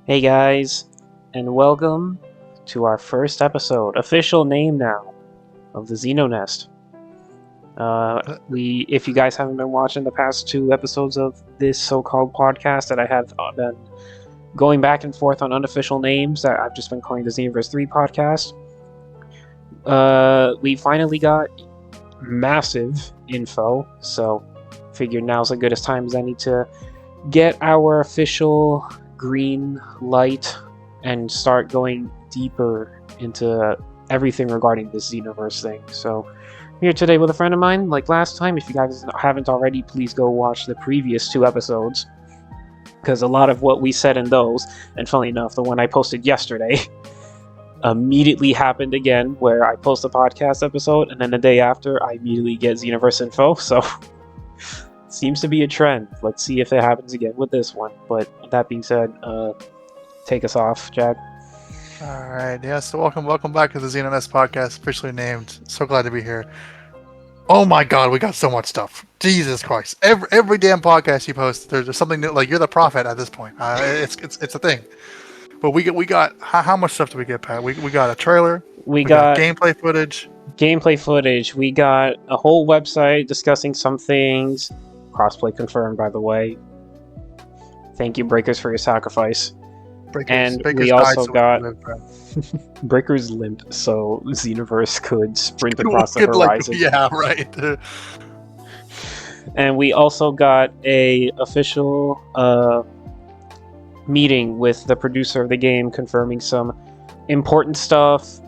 Hey guys, and welcome to our first episode, official name now, of the Xeno Nest. If you guys haven't been watching the past two episodes of this so-called podcast that I have been going back and forth on unofficial names that I've just been calling the Xenoverse 3 podcast, we finally got massive info, so figured now's as good as time as any to get our official green light and start going deeper into everything regarding this Xenoverse thing. So I'm here today with a friend of mine, like last time. If you guys haven't already, please go watch the previous two episodes, because a lot of what we said in those, and funnily enough, the one I posted yesterday immediately happened again, where I post a podcast episode and then the day after I immediately get Xenoverse info. So seems to be a trend. Let's see if it happens again with this one. But that being said, take us off, Jack. All right, yeah. So welcome back to the Xeno Nest podcast, officially named. So glad to be here. Oh my God, we got so much stuff. Jesus Christ! Every damn podcast you post, there's something new. Like, you're the prophet at this point. It's a thing. But we got how much stuff do we get, Pat? We got a trailer. We got gameplay footage. We got a whole website discussing some things. Crossplay confirmed, by the way. Thank you, Breakers, for your sacrifice. Breakers we also got Breakers limped, so Xenoverse could sprint across the horizon. Yeah, right. And we also got a official meeting with the producer of the game, confirming some important stuff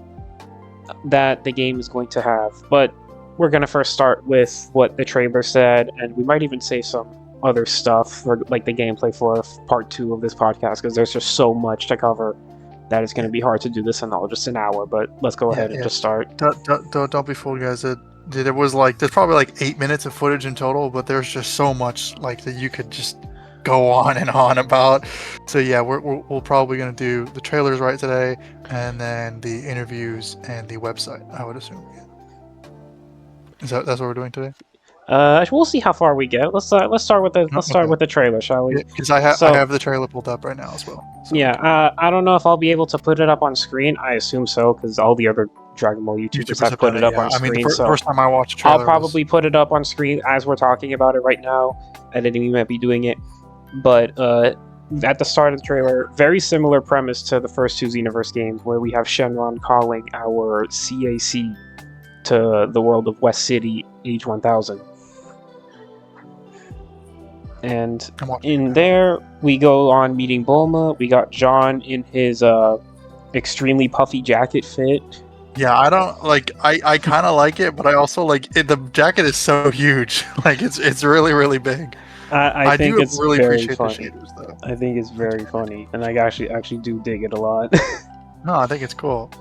that the game is going to have. But we're going to first start with what the trailer said, and we might even say some other stuff, like the gameplay for part 2 of this podcast, because there's just so much to cover that it's going to be hard to do this in all just an hour. But let's go ahead and just start. Don't be fooled, guys. There's probably like 8 minutes of footage in total, but there's just so much like that you could just go on and on about. So yeah, we're probably going to do the trailers right today, and then the interviews and the website, I would assume. That's what we're doing today? We'll see how far we get. Let's start with the trailer, shall we? Because I have the trailer pulled up right now as well. So. Yeah, I don't know if I'll be able to put it up on screen. I assume so, because all the other Dragon Ball YouTubers have put it up on screen. I mean, first time I watched a trailer, I'll probably put it up on screen as we're talking about it right now. Editing might be doing it, but at the start of the trailer, very similar premise to the first two Xenoverse games, where we have Shenron calling our CAC to the world of West City Age 1000. And in there, we go on meeting Bulma. We got John in his extremely puffy jacket fit. Yeah, I don't like. I kind of like it, but I also like it. The jacket is so huge. Like it's really, really big. I think it's really very appreciate funny. The shaders, though. I think it's very funny, and I actually do dig it a lot. No, I think it's cool.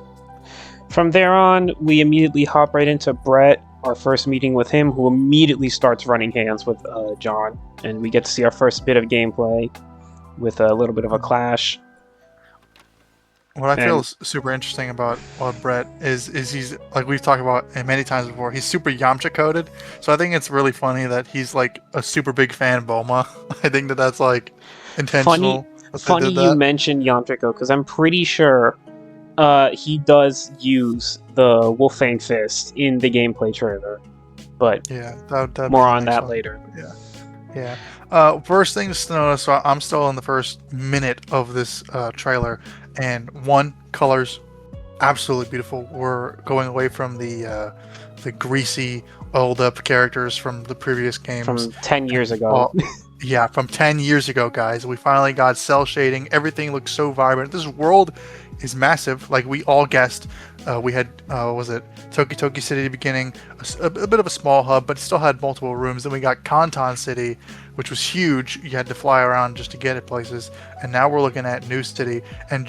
From there on, we immediately hop right into Brett, our first meeting with him, who immediately starts running hands with John, and we get to see our first bit of gameplay with a little bit of a clash. What I feel is super interesting about Brett is he's, like we've talked about many times before, he's super Yamcha coded. So I think it's really funny that he's like a super big fan of Bulma. I think that's like intentional. Funny you mentioned Yamcha code, because I'm pretty sure he does use the Wolfang Fist in the gameplay trailer, but yeah, more on that later. Yeah. First things to notice, so I'm still in the first minute of this trailer, and colors absolutely beautiful. We're going away from the greasy, oiled up characters from the previous games from 10 years ago. Yeah, from 10 years ago, guys. We finally got cell shading. Everything looks so vibrant. This world is massive. Like we all guessed. We had, was it Toki City at the beginning? A bit of a small hub, but it still had multiple rooms. Then we got Kanton City, which was huge. You had to fly around just to get it places. And now we're looking at New City. And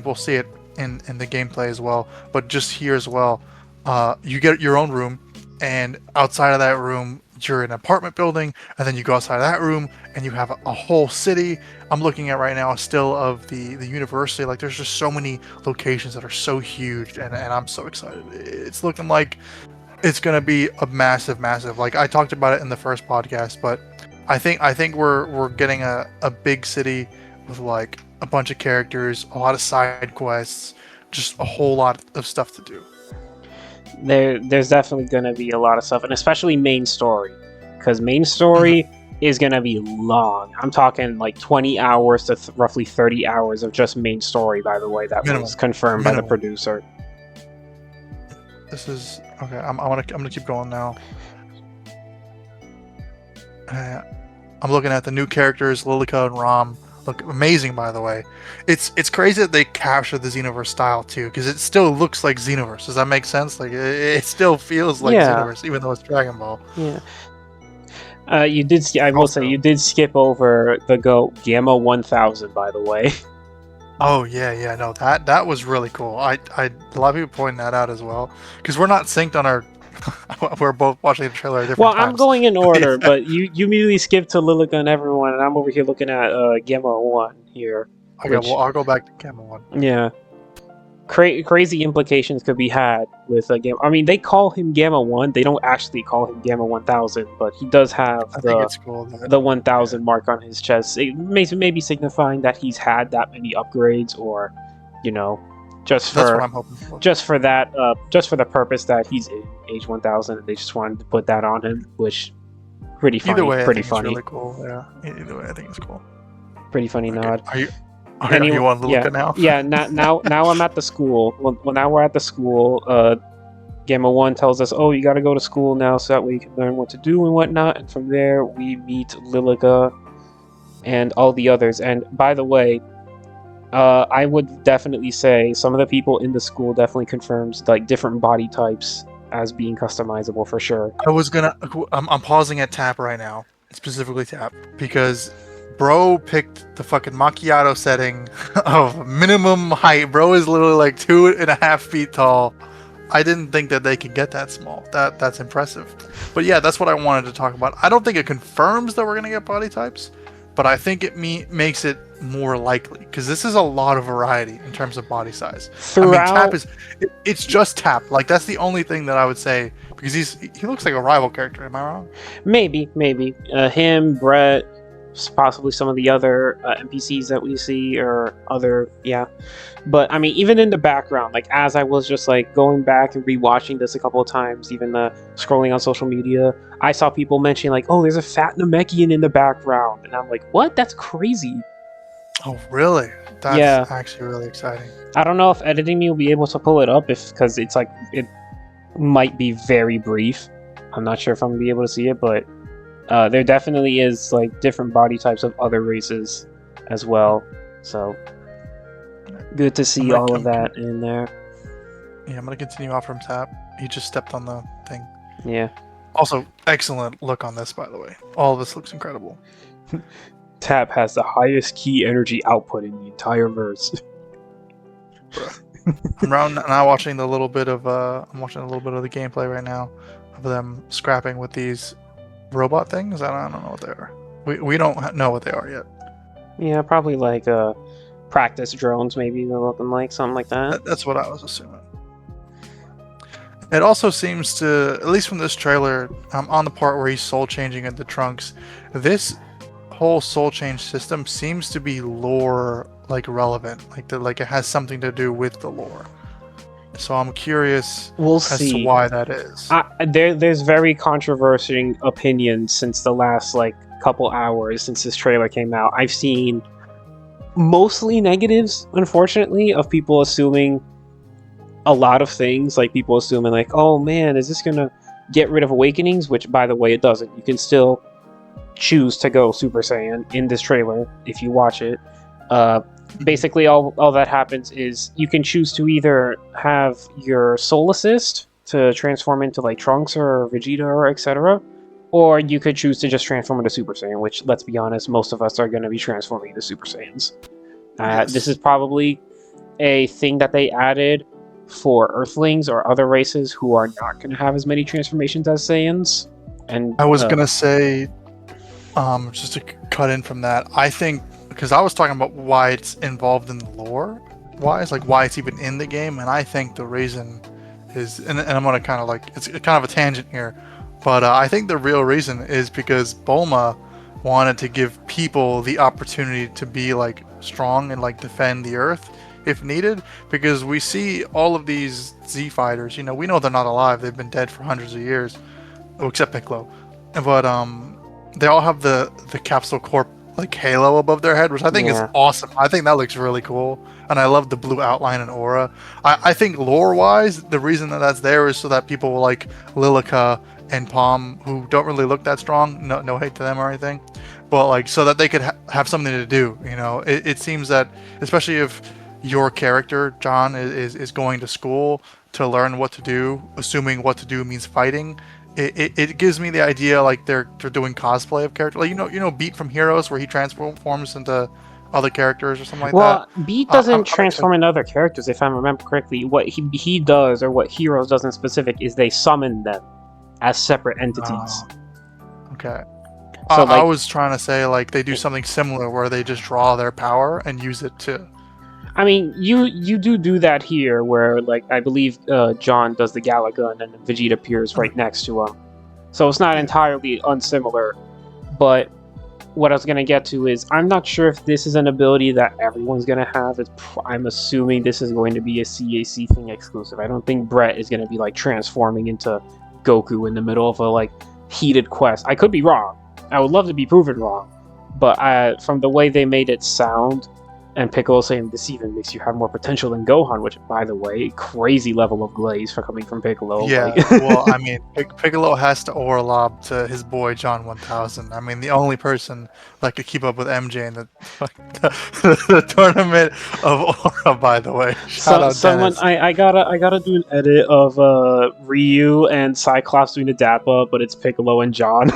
we'll see it in the gameplay as well. But just here as well, you get your own room. And outside of that room, you're in an apartment building, and then you go outside of that room and you have a whole city. I'm looking at right now a still of the university. Like there's just so many locations that are so huge, and I'm so excited. It's looking like it's gonna be a massive. Like I talked about it in the first podcast, but I think we're getting a big city with like a bunch of characters, a lot of side quests, just a whole lot of stuff to do. There's definitely going to be a lot of stuff, and especially main story, because main story is going to be long. I'm talking like 20 hours to roughly 30 hours of just main story, by the way. That was confirmed by the producer. This is okay. I'm gonna keep going now. I'm looking at the new characters, Lilica and Rom. Look amazing, by the way. It's crazy that they capture the Xenoverse style too, because it still looks like Xenoverse. Does that make sense? Like it still feels like Xenoverse, even though it's Dragon Ball. Yeah. You did. I will say you did skip over the Gamma 1000, by the way. Oh yeah. No, that was really cool. A lot of people pointing that out as well, because we're not synced on our. We're both watching the trailer at different times. I'm going in order, but you immediately skipped to Lilica and everyone, and I'm over here looking at Gamma 1 here. Okay, well, I'll go back to Gamma 1. Yeah. Crazy implications could be had with Gamma. I mean, they call him Gamma 1. They don't actually call him Gamma 1000, but he does have the 1000 mark on his chest. It maybe signifying that he's had that many upgrades, or, just that's what I'm hoping for. Just for the purpose that he's in age 1000, and they just wanted to put that on him, which pretty funny. Either way, pretty I think funny. It's really cool. Yeah. Either way, I think it's cool. Pretty funny nod. Are you on Lilica now? Yeah. Now I'm at the school. Well, now we're at the school. Gamma 1 tells us, "Oh, you got to go to school now, so that way you can learn what to do and whatnot." And from there, we meet Lilica and all the others. And by the way, I would definitely say some of the people in the school definitely confirms like different body types as being customizable for sure. I'm pausing at Tap right now, specifically Tap, because bro picked the fucking macchiato setting of minimum height. Bro is literally like 2.5 feet tall. I didn't think that they could get that small. That's impressive. But yeah, that's what I wanted to talk about. I don't think it confirms that we're gonna get body types, but I think it makes it more likely, because this is a lot of variety in terms of body size. Tap it's just Tap. Like, that's the only thing that I would say, because he looks like a rival character. Am I wrong? Maybe. Him, Brett, possibly some of the other NPCs that we see, or other, but I mean, even in the background, like as I was just like going back and rewatching this a couple of times, even scrolling on social media, I saw people mentioning like, "Oh, there's a fat Namekian in the background," and I'm like, "What? That's crazy." Oh, really? That's actually really exciting. I don't know if editing me will be able to pull it up, because it's like it might be very brief. I'm not sure if I'm gonna be able to see it, but there definitely is like different body types of other races as well. So good to see all of that in there. Yeah, I'm gonna continue off from Tap. He just stepped on the thing. Yeah. Also, excellent look on this, by the way. All of this looks incredible. Tap has the highest key energy output in the entire verse. I'm now watching a little bit of the gameplay right now of them scrapping with these robot things. I don't know what they are. We don't know what they are yet. Yeah, probably like practice drones, maybe they're looking like something like that. That's what I was assuming. It also seems to, at least from this trailer, on the part where he's soul changing into Trunks, this whole soul change system seems to be lore like relevant, like it has something to do with the lore. So I'm curious as to why that is. There's very controversial opinions since the last like couple hours since this trailer came out. I've seen mostly negatives, unfortunately, of people assuming a lot of things, like people assuming like, "Oh man, is this gonna get rid of Awakenings?" Which, by the way, it doesn't. You can still choose to go Super Saiyan in this trailer if you watch it. Basically, all that happens is you can choose to either have your Soul Assist to transform into like Trunks or Vegeta or etc., or you could choose to just transform into Super Saiyan, which, let's be honest, most of us are going to be transforming into Super Saiyans. Yes. This is probably a thing that they added for Earthlings or other races who are not going to have as many transformations as Saiyans. And I was going to say, just to cut in from that, I think, because I was talking about why it's involved in the lore, why it's even in the game, and I think the reason is, and I'm going to kind of a tangent here, but I think the real reason is because Bulma wanted to give people the opportunity to be like strong and like defend the Earth if needed, because we see all of these Z fighters. You know, we know they're not alive; they've been dead for hundreds of years, oh, except Piccolo. But they all have the Capsule Corp like halo above their head, which I think is awesome. I think that looks really cool, and I love the blue outline and aura. I think lore-wise, the reason that that's there is so that people like Lilica and Palm, who don't really look that strong, no hate to them or anything, but like so that they could have something to do. You know, it seems that especially if your character John is going to school to learn what to do, assuming what to do means fighting. It gives me the idea like they're doing cosplay of character, like you know Beat from Heroes, where he transforms into other characters or something like that. Well, Beat doesn't transform into other characters, if I remember correctly. What he does, or what Heroes does in specific, is they summon them as separate entities. Okay. So I was trying to say like they do something similar where they just draw their power and use it to. I mean, you do that here, where like I believe John does the Galagun and Vegeta appears right next to him, so it's not entirely unsimilar. But what I was gonna get to is I'm not sure if this is an ability that everyone's gonna have. I'm assuming this is going to be a CAC thing exclusive. I don't think Brett is gonna be like transforming into Goku in the middle of a like heated quest. I could be wrong. I would love to be proven wrong, but from the way they made it sound. And Piccolo saying this even makes you have more potential than Gohan, which, by the way, crazy level of glaze for coming from Piccolo. Yeah, like. Well, I mean, Piccolo has to aura lob to his boy John 1000. I mean, the only person that could keep up with MJ in the tournament of aura. By the way, someone I gotta do an edit of Ryu and Cyclops doing the Dappa, but it's Piccolo and John.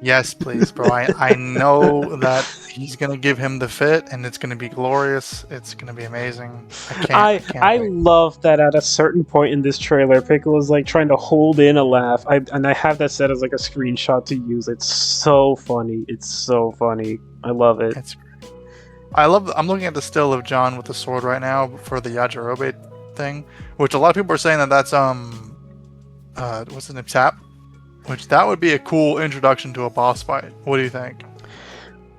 Yes, please, bro. I know that he's gonna give him the fit, and it's gonna be glorious. It's gonna be amazing. I love that at a certain point in this trailer, Piccolo's like trying to hold in a laugh. I have that set as like a screenshot to use. It's so funny. It's so funny. I love it. It's great. I'm looking at the still of John with the sword right now for the Yajirobe thing, which a lot of people are saying that's what's the name, Tap. Which that would be a cool introduction to a boss fight. What do you think?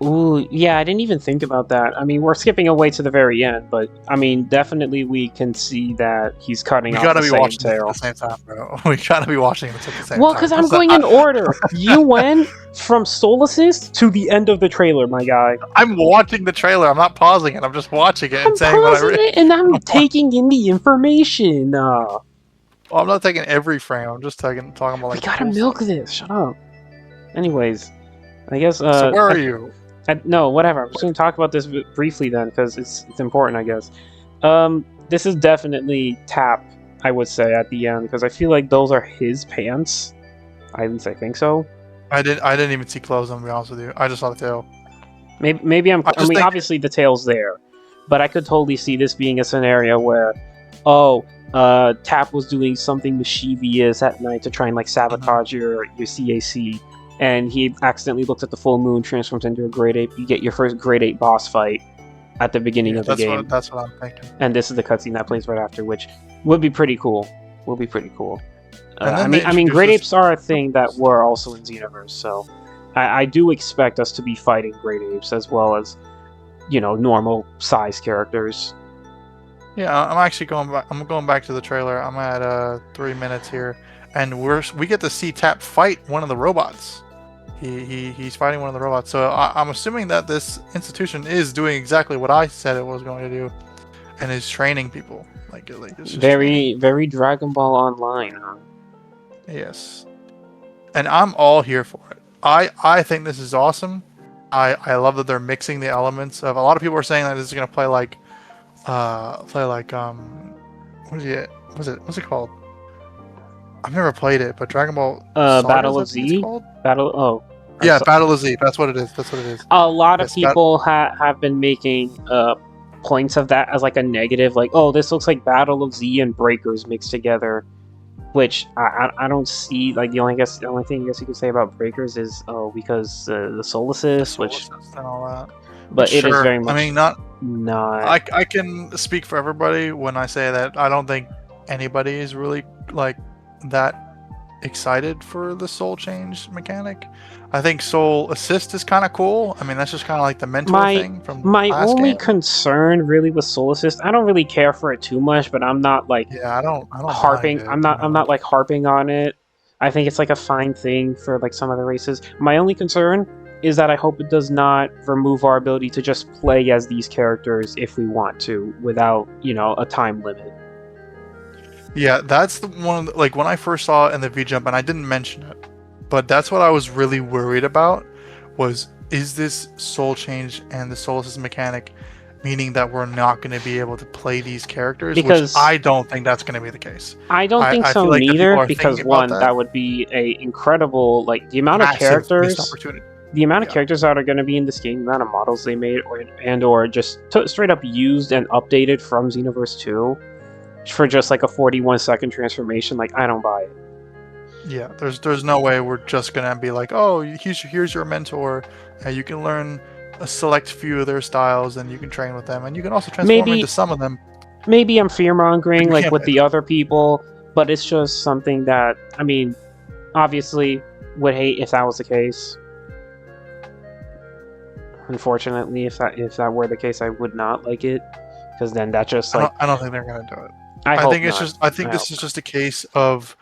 Ooh, yeah, I didn't even think about that. I mean, we're skipping away to the very end, but I mean, definitely we can see that he's cutting off the same tail. We gotta be watching it at the same time, bro. We gotta be watching it at the same time. Well, because I'm going in order. You went from Soul Assist to the end of the trailer, my guy. I'm watching the trailer. I'm not pausing it. I'm just watching it and saying what I read. And I'm taking in the information. Well, I'm not taking every frame. I'm just talking about like. We gotta milk this. Shut up. Anyways, I guess. So where are you? No, whatever. I'm just gonna talk about this briefly then, because it's important, I guess. This is definitely Tap, I would say, at the end, because I feel like those are his pants. I think so. I didn't even see clothes. I'm gonna be honest with you. I just saw the tail. Maybe I mean, obviously the tail's there, but I could totally see this being a scenario where, Tap was doing something mischievous at night to try and like sabotage your CAC, and he accidentally looked at the full moon, transforms into a Great Ape. You get your first Great Ape boss fight at the beginning of the game. That's what I'm thinking. And this is the cutscene that plays right after, which would be pretty cool. I mean, Great Apes are a thing that were also in Xenoverse, so I do expect us to be fighting Great Apes as well as, normal size characters. Yeah, I'm actually going back. I'm going back to the trailer. I'm at 3 minutes here, and we get to see Tap fight one of the robots. He's fighting one of the robots. So I'm assuming that this institution is doing exactly what I said it was going to do, and is training people. Like very Dragon Ball Online, huh? Yes, and I'm all here for it. I think this is awesome. I love that they're mixing the elements of. A lot of people are saying that this is going to play like what's it called? I've never played it, but Dragon Ball Battle of Z. Battle of Z. That's what it is. A lot of people have been making points of that as like a negative, like, oh, this looks like Battle of Z and Breakers mixed together, which I don't see. Like the only thing I guess you could say about Breakers is because the Soul Assist, which and all that. But sure. It is very much. I mean, not. I can speak for everybody when I say that I don't think anybody is really like that excited for the soul change mechanic. I think soul assist is kind of cool. I mean, that's just kind of like the mentor thing from the My last only game. concern really with Soul Assist, I don't really care for it too much, but I'm not like Yeah, I don't harping. mind it. I'm not like harping on it. I think it's like a fine thing for like some other races. My only concern is that I hope it does not remove our ability to just play as these characters if we want to, without a time limit. Yeah, that's the one. Like when I first saw it in the V Jump, and I didn't mention it, but that's what I was really worried about. Is this soul change and the soul assist mechanic meaning that we're not going to be able to play these characters? Because Which I don't think that's going to be the case. I don't think I so feel like that people neither. are Because thinking about one, that would be a incredible the amount of massive missed characters. opportunity. The amount of Yeah. characters that are going to be in this game, the amount of models they made, or just straight up used and updated from Xenoverse 2 for just like a 41-second transformation, I don't buy it. Yeah, there's no way we're just gonna be like, oh, here's your mentor, and you can learn a select few of their styles, and you can train with them, and you can also transform into some of them. Maybe I'm fear-mongering But you can't with play the them. other people, but it's just something that, I mean, obviously would hate if that was the case. Unfortunately, if that were the case, I would not like it, because then that just I don't think they're gonna do it. I think it's not. this is just a case of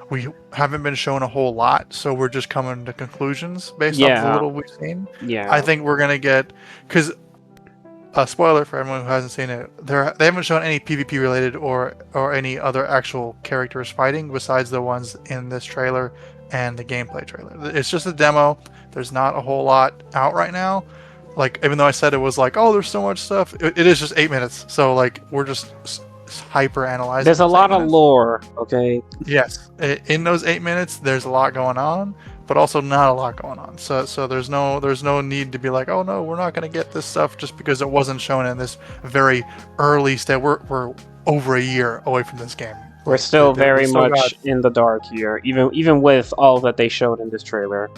we haven't been shown a whole lot, so we're just coming to conclusions based off the little we've seen. Yeah. I think we're gonna get, because a spoiler for everyone who hasn't seen it, they haven't shown any PvP related or any other actual characters fighting besides the ones in this trailer and the gameplay trailer. It's just a demo. There's not a whole lot out right now. Like, even though I said it was like, oh, there's so much stuff, it is just 8 minutes. So like, we're just hyper analyzing. There's a lot of lore, okay? Yes, in those 8 minutes, there's a lot going on, but also not a lot going on. So there's no need to be like, oh no, we're not gonna get this stuff just because it wasn't shown in this very early stage. We're over a year away from this game. We're still very much in the dark here, even with all that they showed in this trailer.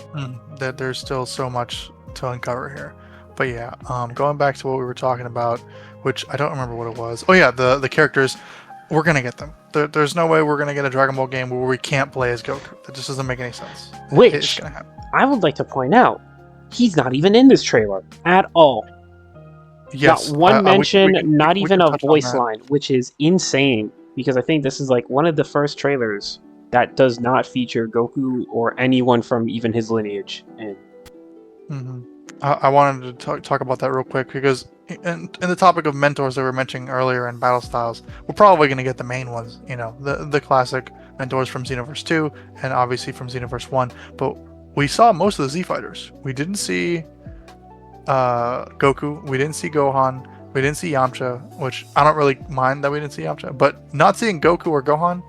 That there's still so much to uncover here. But yeah, going back to what we were talking about, which I don't remember what it was. Oh yeah, the characters, we're gonna get them. There's no way we're gonna get a Dragon Ball game where we can't play as Goku. That just doesn't make any sense. It's gonna happen. I would like to point out, he's not even in this trailer at all. Yes, not one mention, not even a voice line, which is insane, because I think this is like one of the first trailers that does not feature Goku or anyone from even his lineage in. I wanted to talk about that real quick, because in the topic of mentors that we were mentioning earlier and battle styles, we're probably going to get the main ones, the classic mentors from Xenoverse 2 and obviously from Xenoverse 1. But we saw most of the Z fighters. We didn't see Goku, we didn't see Gohan, we didn't see Yamcha, which I don't really mind that we didn't see Yamcha, but not seeing Goku or Gohan,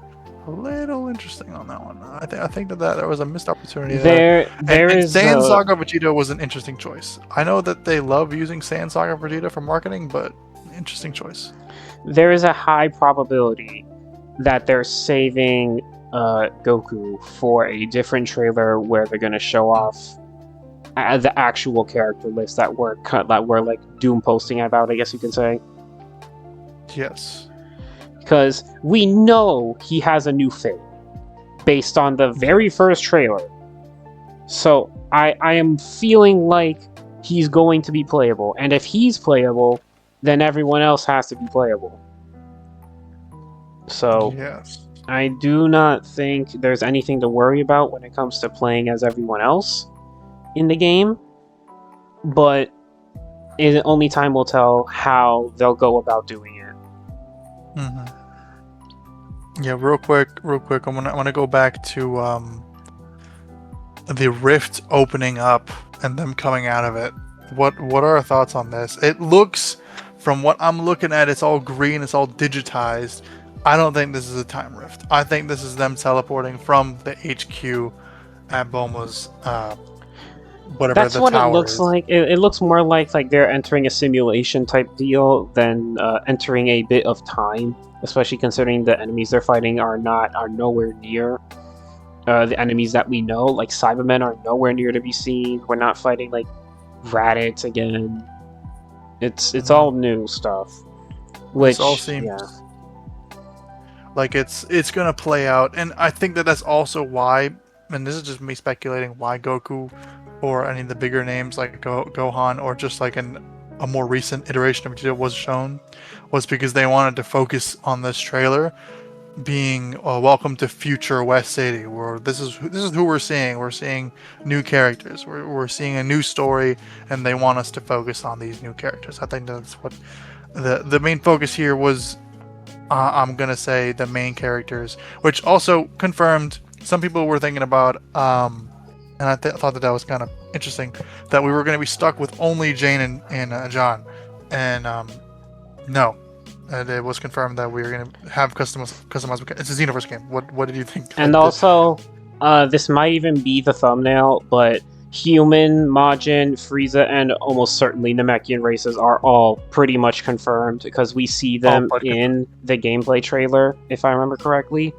a little interesting on that one. I think that was a missed opportunity there. Saiyan Saga Vegeta was an interesting choice. I know that they love using Saiyan Saga Vegeta for marketing, but interesting choice. There is a high probability that they're saving Goku for a different trailer where they're going to show off the actual character list that we're like doom posting about, I guess you can say. Yes. Because we know he has a new fate based on the very first trailer. So I am feeling like he's going to be playable. And if he's playable, then everyone else has to be playable. So yes. I do not think there's anything to worry about when it comes to playing as everyone else in the game. But only time will tell how they'll go about doing it. Yeah, real quick. I want to go back to the rift opening up and them coming out of it. What are our thoughts on this? It looks, from what I'm looking at, it's all green, it's all digitized. I don't think this is a time rift. I think this is them teleporting from the HQ at Boma's whatever That's the what tower it looks is. like. It looks more like they're entering a simulation type deal than entering a bit of time, especially considering the enemies they're fighting are nowhere near the enemies that we know. Like Cybermen are nowhere near to be seen. We're not fighting like Raditz again. It's all new stuff. Which This all seems. yeah. Like it's gonna play out, and I think that that's also why. And this is just me speculating why Goku, or any of the bigger names like Gohan, or just like a more recent iteration of Vegeta was shown, was because they wanted to focus on this trailer being welcome to future West City, where this is who we're seeing. We're seeing new characters. We're seeing a new story, and they want us to focus on these new characters. I think that's what the main focus here was. I'm gonna say the main characters, which also confirmed. Some people were thinking about, and I thought that was kind of interesting, that we were going to be stuck with only Jane and John, and no. It was confirmed that we were going to have customized. It's a Xenoverse game. What did you think? And also, this might even be the thumbnail, but human, Majin, Frieza, and almost certainly Namekian races are all pretty much confirmed because we see them in the gameplay trailer, if I remember correctly.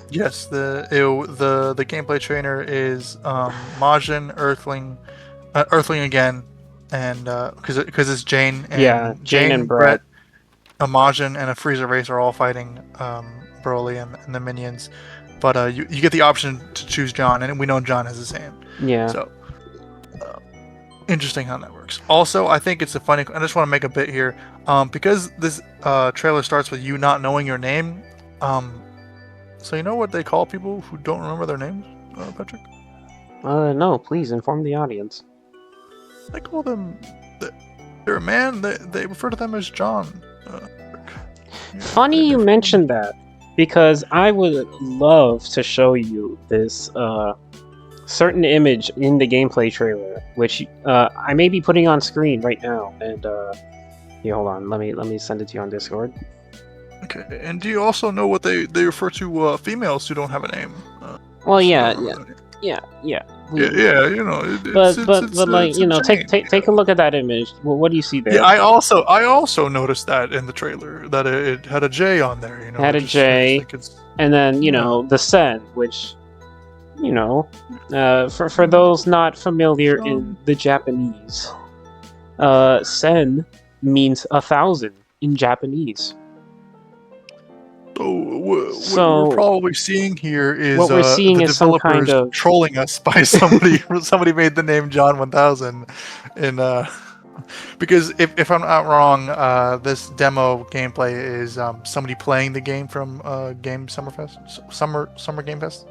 Yes, the gameplay trainer is Majin, Earthling again, and because it's Jane and Jane and Brett. A Majin and a Frieza race are all fighting Broly and the minions, but you get the option to choose John, and we know John has the same. Yeah. So interesting how that works. Also, I think it's a funny. I just want to make a bit here, because this trailer starts with you not knowing your name. So you know what they call people who don't remember their names, Patrick? No, please inform the audience. They call them. They're a man. They refer to them as John. Funny you mentioned that, because I would love to show you this certain image in the gameplay trailer, which I may be putting on screen right now. And here, hold on, let me send it to you on Discord. Okay, and do you also know what they refer to females who don't have a name? Well, yeah. Yeah, you know. But like, you know, take a look at that image. Well, what do you see there? Yeah, I also noticed that in the trailer that it had a J on there. You know, had a J, and then you know the Sen, which, you know, for those not familiar in the Japanese, Sen means 1,000 in Japanese. So what we're probably seeing here is what we're seeing is some kind of trolling us by somebody. Somebody made the name John 1000, and because if I'm not wrong, this demo gameplay is somebody playing the game from Game Summerfest, Summer Game Fest.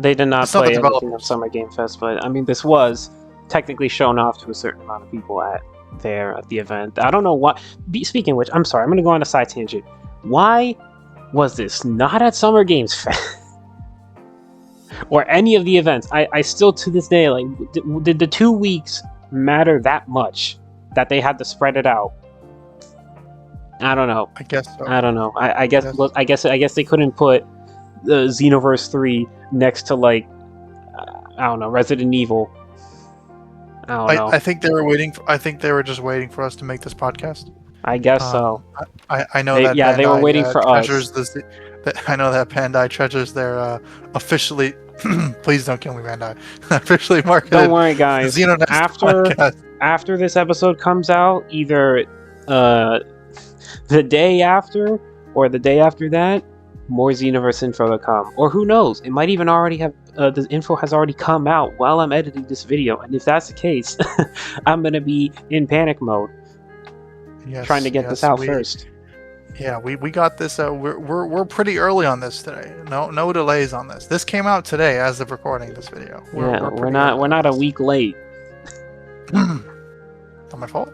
They did not play anything of Summer Game Fest, but I mean, this was technically shown off to a certain amount of people at the event. I don't know what. Speaking of which, I'm sorry, I'm going to go on a side tangent. Why was this not at Summer Games Fest or any of the events? I still to this day, like, did the 2 weeks matter that much that they had to spread it out? I don't know. I guess so. I don't know. I guess they couldn't put the Xenoverse 3 next to, like, I don't know, Resident Evil. I don't know. I think they were waiting. I think they were just waiting for us to make this podcast. I guess so. I know that. Yeah, Bandai, they were waiting for us. I know that Bandai treasures their officially. Please don't kill me, Bandai. Officially marketed. Don't worry, guys. Xeno Nest after this episode comes out, either the day after or the day after that, more Xenoverse info to come. Or who knows? It might even already have. The info has already come out while I'm editing this video, and if that's the case, I'm gonna be in panic mode. Yes, trying to get this out first. Yeah, we got this. We're pretty early on this today. No delays on this. This came out today as of recording this video. We're not a week late. Not my fault.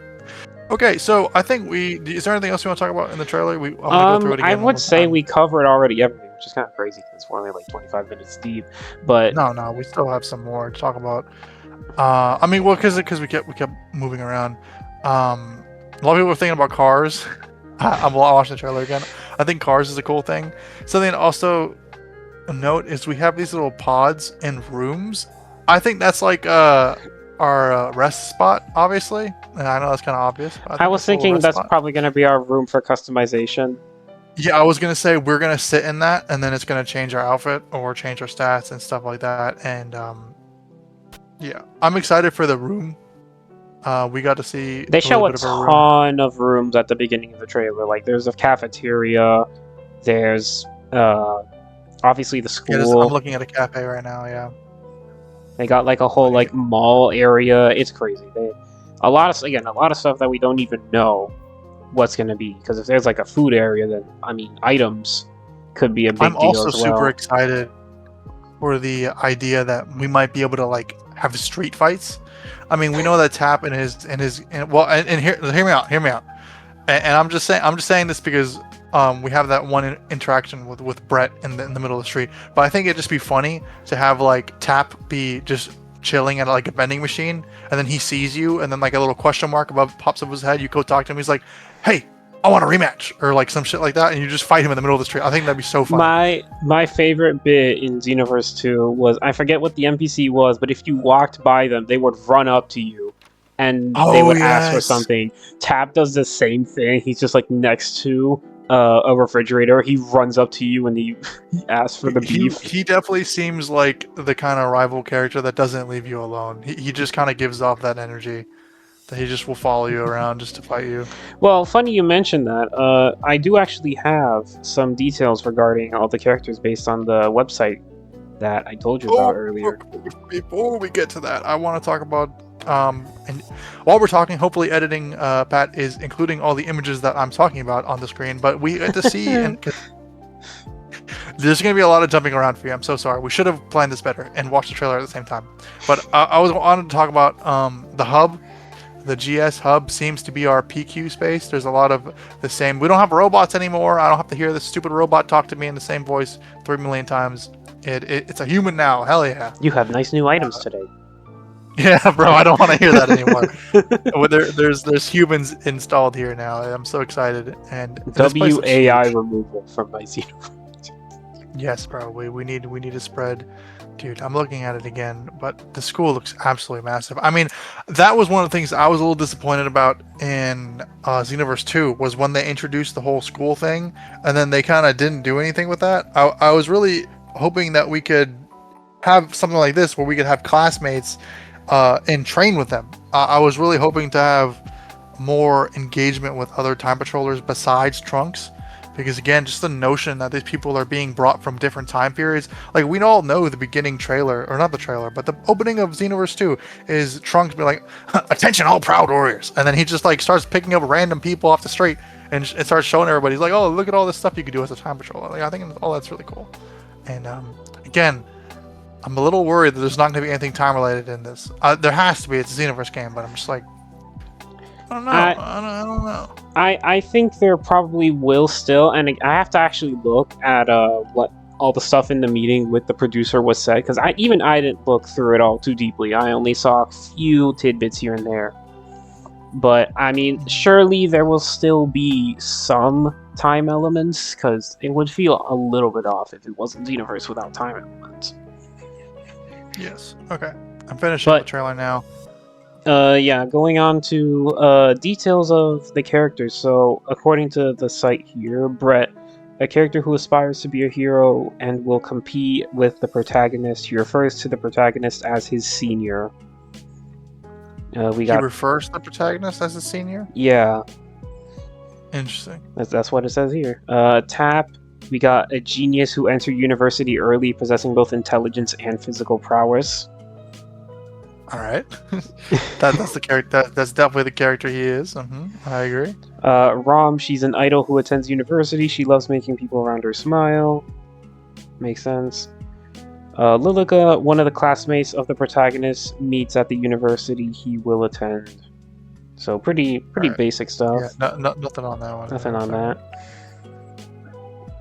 Okay, so I think is there anything else you want to talk about in the trailer? Go through it again I would say we covered already everything, which is kind of crazy because we're only like 25 minutes deep. But no, we still have some more to talk about. I mean, well, because we kept moving around. A lot of people were thinking about cars. I'm watching the trailer again. I think cars is a cool thing. Something to also note is we have these little pods in rooms. I think that's like our rest spot, obviously. And I know that's kind of obvious. I was thinking that's probably going to be our room for customization. Yeah, I was going to say we're going to sit in that, and then it's going to change our outfit or change our stats and stuff like that. And yeah, I'm excited for the room. We got to see. They show a ton of rooms at the beginning of the trailer. Like, there's a cafeteria, There's obviously the Yeah, I'm school. looking at a cafe right now. Yeah. They got like a whole like mall area. It's crazy. A lot of stuff that we don't even know what's gonna be. Because if there's like a food area, then I mean items could be a big I'm deal also as super well. excited for the idea that we might be able to like have street fights. I mean, we know that Tap and hear me out, and I'm just saying this because we have that one interaction with Brett in the middle of the street. But I think it'd just be funny to have like Tap be just chilling at like a vending machine, and then he sees you, and then like a little question mark above pops up his head. You go talk to him. He's like, "Hey, I want a rematch," or like some shit like that, and you just fight him in the middle of the street. I think that'd be so funny. My favorite bit in Xenoverse 2 was, I forget what the NPC was, but if you walked by them, they would run up to you and they Oh would ask for yes. something. Tap does the same thing. He's just like next to a refrigerator. He runs up to you and he asks for the beef. He definitely seems like the kind of rival character that doesn't leave you alone. He just kind of gives off that energy that he just will follow you around just to fight you. Well, funny you mentioned that. I do actually have some details regarding all the characters based on the website that I told you about earlier. Before we get to that, I want to talk about and while we're talking, hopefully editing Pat is including all the images that I'm talking about on the screen. But we get to see and there's going to be a lot of jumping around for you. I'm so sorry. We should have planned this better and watched the trailer at the same time. But I wanted to talk about the hub. The GS hub seems to be our PQ space. There's a lot of the same. We don't have robots anymore. I don't have to hear this stupid robot talk to me in the same voice 3 million times. It's a human now. Hell yeah. You have nice new items today. Yeah, bro. I don't want to hear that anymore. There's humans installed here now. I'm so excited. And WAI removal from my Xenoverse. Yes, bro. We need to spread. Dude, I'm looking at it again, but the school looks absolutely massive. I mean, that was one of the things I was a little disappointed about in Xenoverse 2 was when they introduced the whole school thing, and then they kind of didn't do anything with that. I was really hoping that we could have something like this where we could have classmates and train with them. I was really hoping to have more engagement with other time patrollers besides Trunks. Because again, just the notion that these people are being brought from different time periods. Like, we all know the beginning trailer, or not the trailer, but the opening of Xenoverse 2 is Trunks be like, "Attention all proud warriors." And then he just like starts picking up random people off the street and it starts showing everybody. He's like, "Oh, look at all this stuff you could do as a time patroller." Like, I think all that's really cool. And again, I'm a little worried that there's not going to be anything time related in this. There has to be. It's a Xenoverse game, but I'm just like, I don't know. I don't know. I think there probably will still, and I have to actually look at what all the stuff in the meeting with the producer was said, because I didn't look through it all too deeply. I only saw a few tidbits here and there. But I mean, surely there will still be some time elements, because it would feel a little bit off if it wasn't Xenoverse without time elements. Yes. Okay. I'm finishing the trailer now. Yeah, going on to details of the characters. So, according to the site here, Brett, a character who aspires to be a hero and will compete with the protagonist. He refers to the protagonist as his senior. He refers to the protagonist as his senior? Yeah. Interesting. That's what it says here. Tap, we got a genius who entered university early, possessing both intelligence and physical prowess. All right, that's the character. That's definitely the character he is. I agree. Rom, she's an idol who attends university. She loves making people around her smile. Makes sense. Lilica, one of the classmates of the protagonist, meets at the university he will attend. So pretty basic stuff. Yeah, nothing on that one. Nothing on that.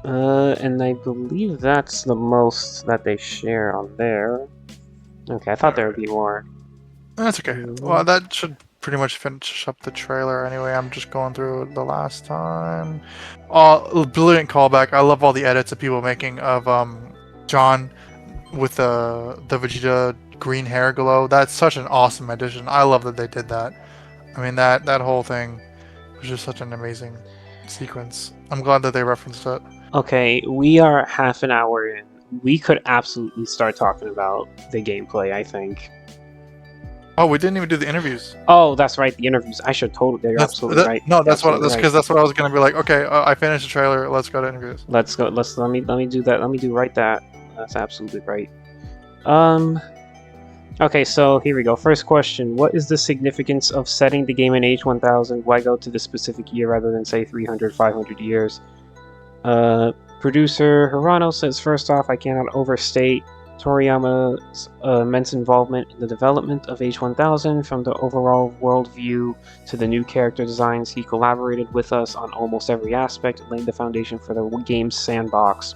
And I believe that's the most that they share on there. Okay, I thought there would be more. That's okay. Well, that should pretty much finish up the trailer anyway. I'm just going through the last time. Brilliant callback. I love all the edits that people making of John with the Vegeta green hair glow. That's such an awesome addition. I love that they did that. I mean, that whole thing was just such an amazing sequence. I'm glad that they referenced it. Okay, we are half an hour in. We could absolutely start talking about the gameplay, I think. Oh, we didn't even do the interviews. Oh, that's right, the interviews. I should totally. You're absolutely right. No, that's Absolutely because that's what I was gonna be like. Okay, I finished the trailer. Let's go to interviews. Let's go. Let me do that. Let me do that. That's absolutely right. Okay, so here we go. First question: what is the significance of setting the game in H1000? Why go to the specific year rather than say 300, 500 years? Producer Hirano says, first off, I cannot overstate Toriyama's immense involvement in the development of H1000. From the overall worldview to the new character designs, he collaborated with us on almost every aspect, laying the foundation for the game's sandbox.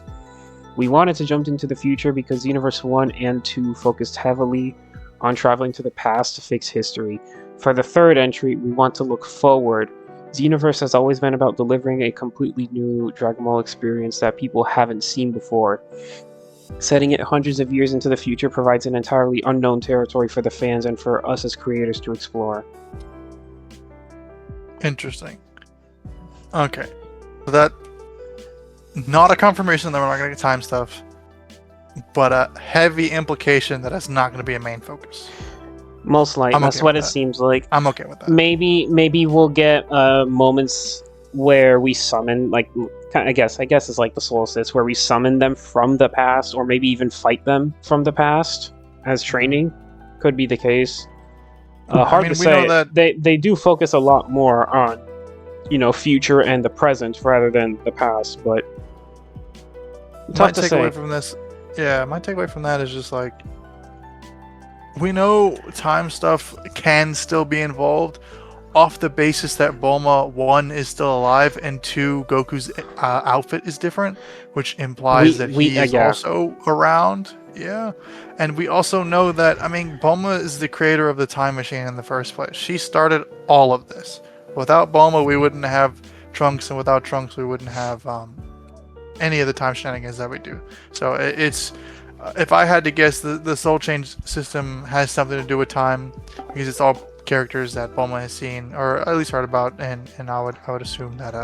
We wanted to jump into the future because Xenoverse 1 and 2 focused heavily on traveling to the past to fix history. For the third entry, we want to look forward. Xenoverse has always been about delivering a completely new Dragon Ball experience that people haven't seen before. Setting it hundreds of years into the future provides an entirely unknown territory for the fans and for us as creators to explore. Interesting. Okay. So that... not a confirmation that we're not going to get time stuff, but a heavy implication that it's not going to be a main focus. Most likely, that's what it seems like. I'm okay with that. Maybe we'll get moments where we summon, like, I guess it's like the Solstice, where we summon them from the past, or maybe even fight them from the past as training. Could be the case. Hard to say. That... They do focus a lot more on, future and the present rather than the past, but tough to say. My takeaway from that is just like, we know time stuff can still be involved off the basis that Bulma, 1, is still alive, and 2, Goku's outfit is different, which implies that he is also around. Yeah. And we also know that, Bulma is the creator of the time machine in the first place. She started all of this. Without Bulma, we wouldn't have Trunks, and without Trunks, we wouldn't have any of the time shenanigans that we do. So it's... if I had to guess, the Soul Chain system has something to do with time, because it's all characters that Bulma has seen, or at least heard about, and I would assume that...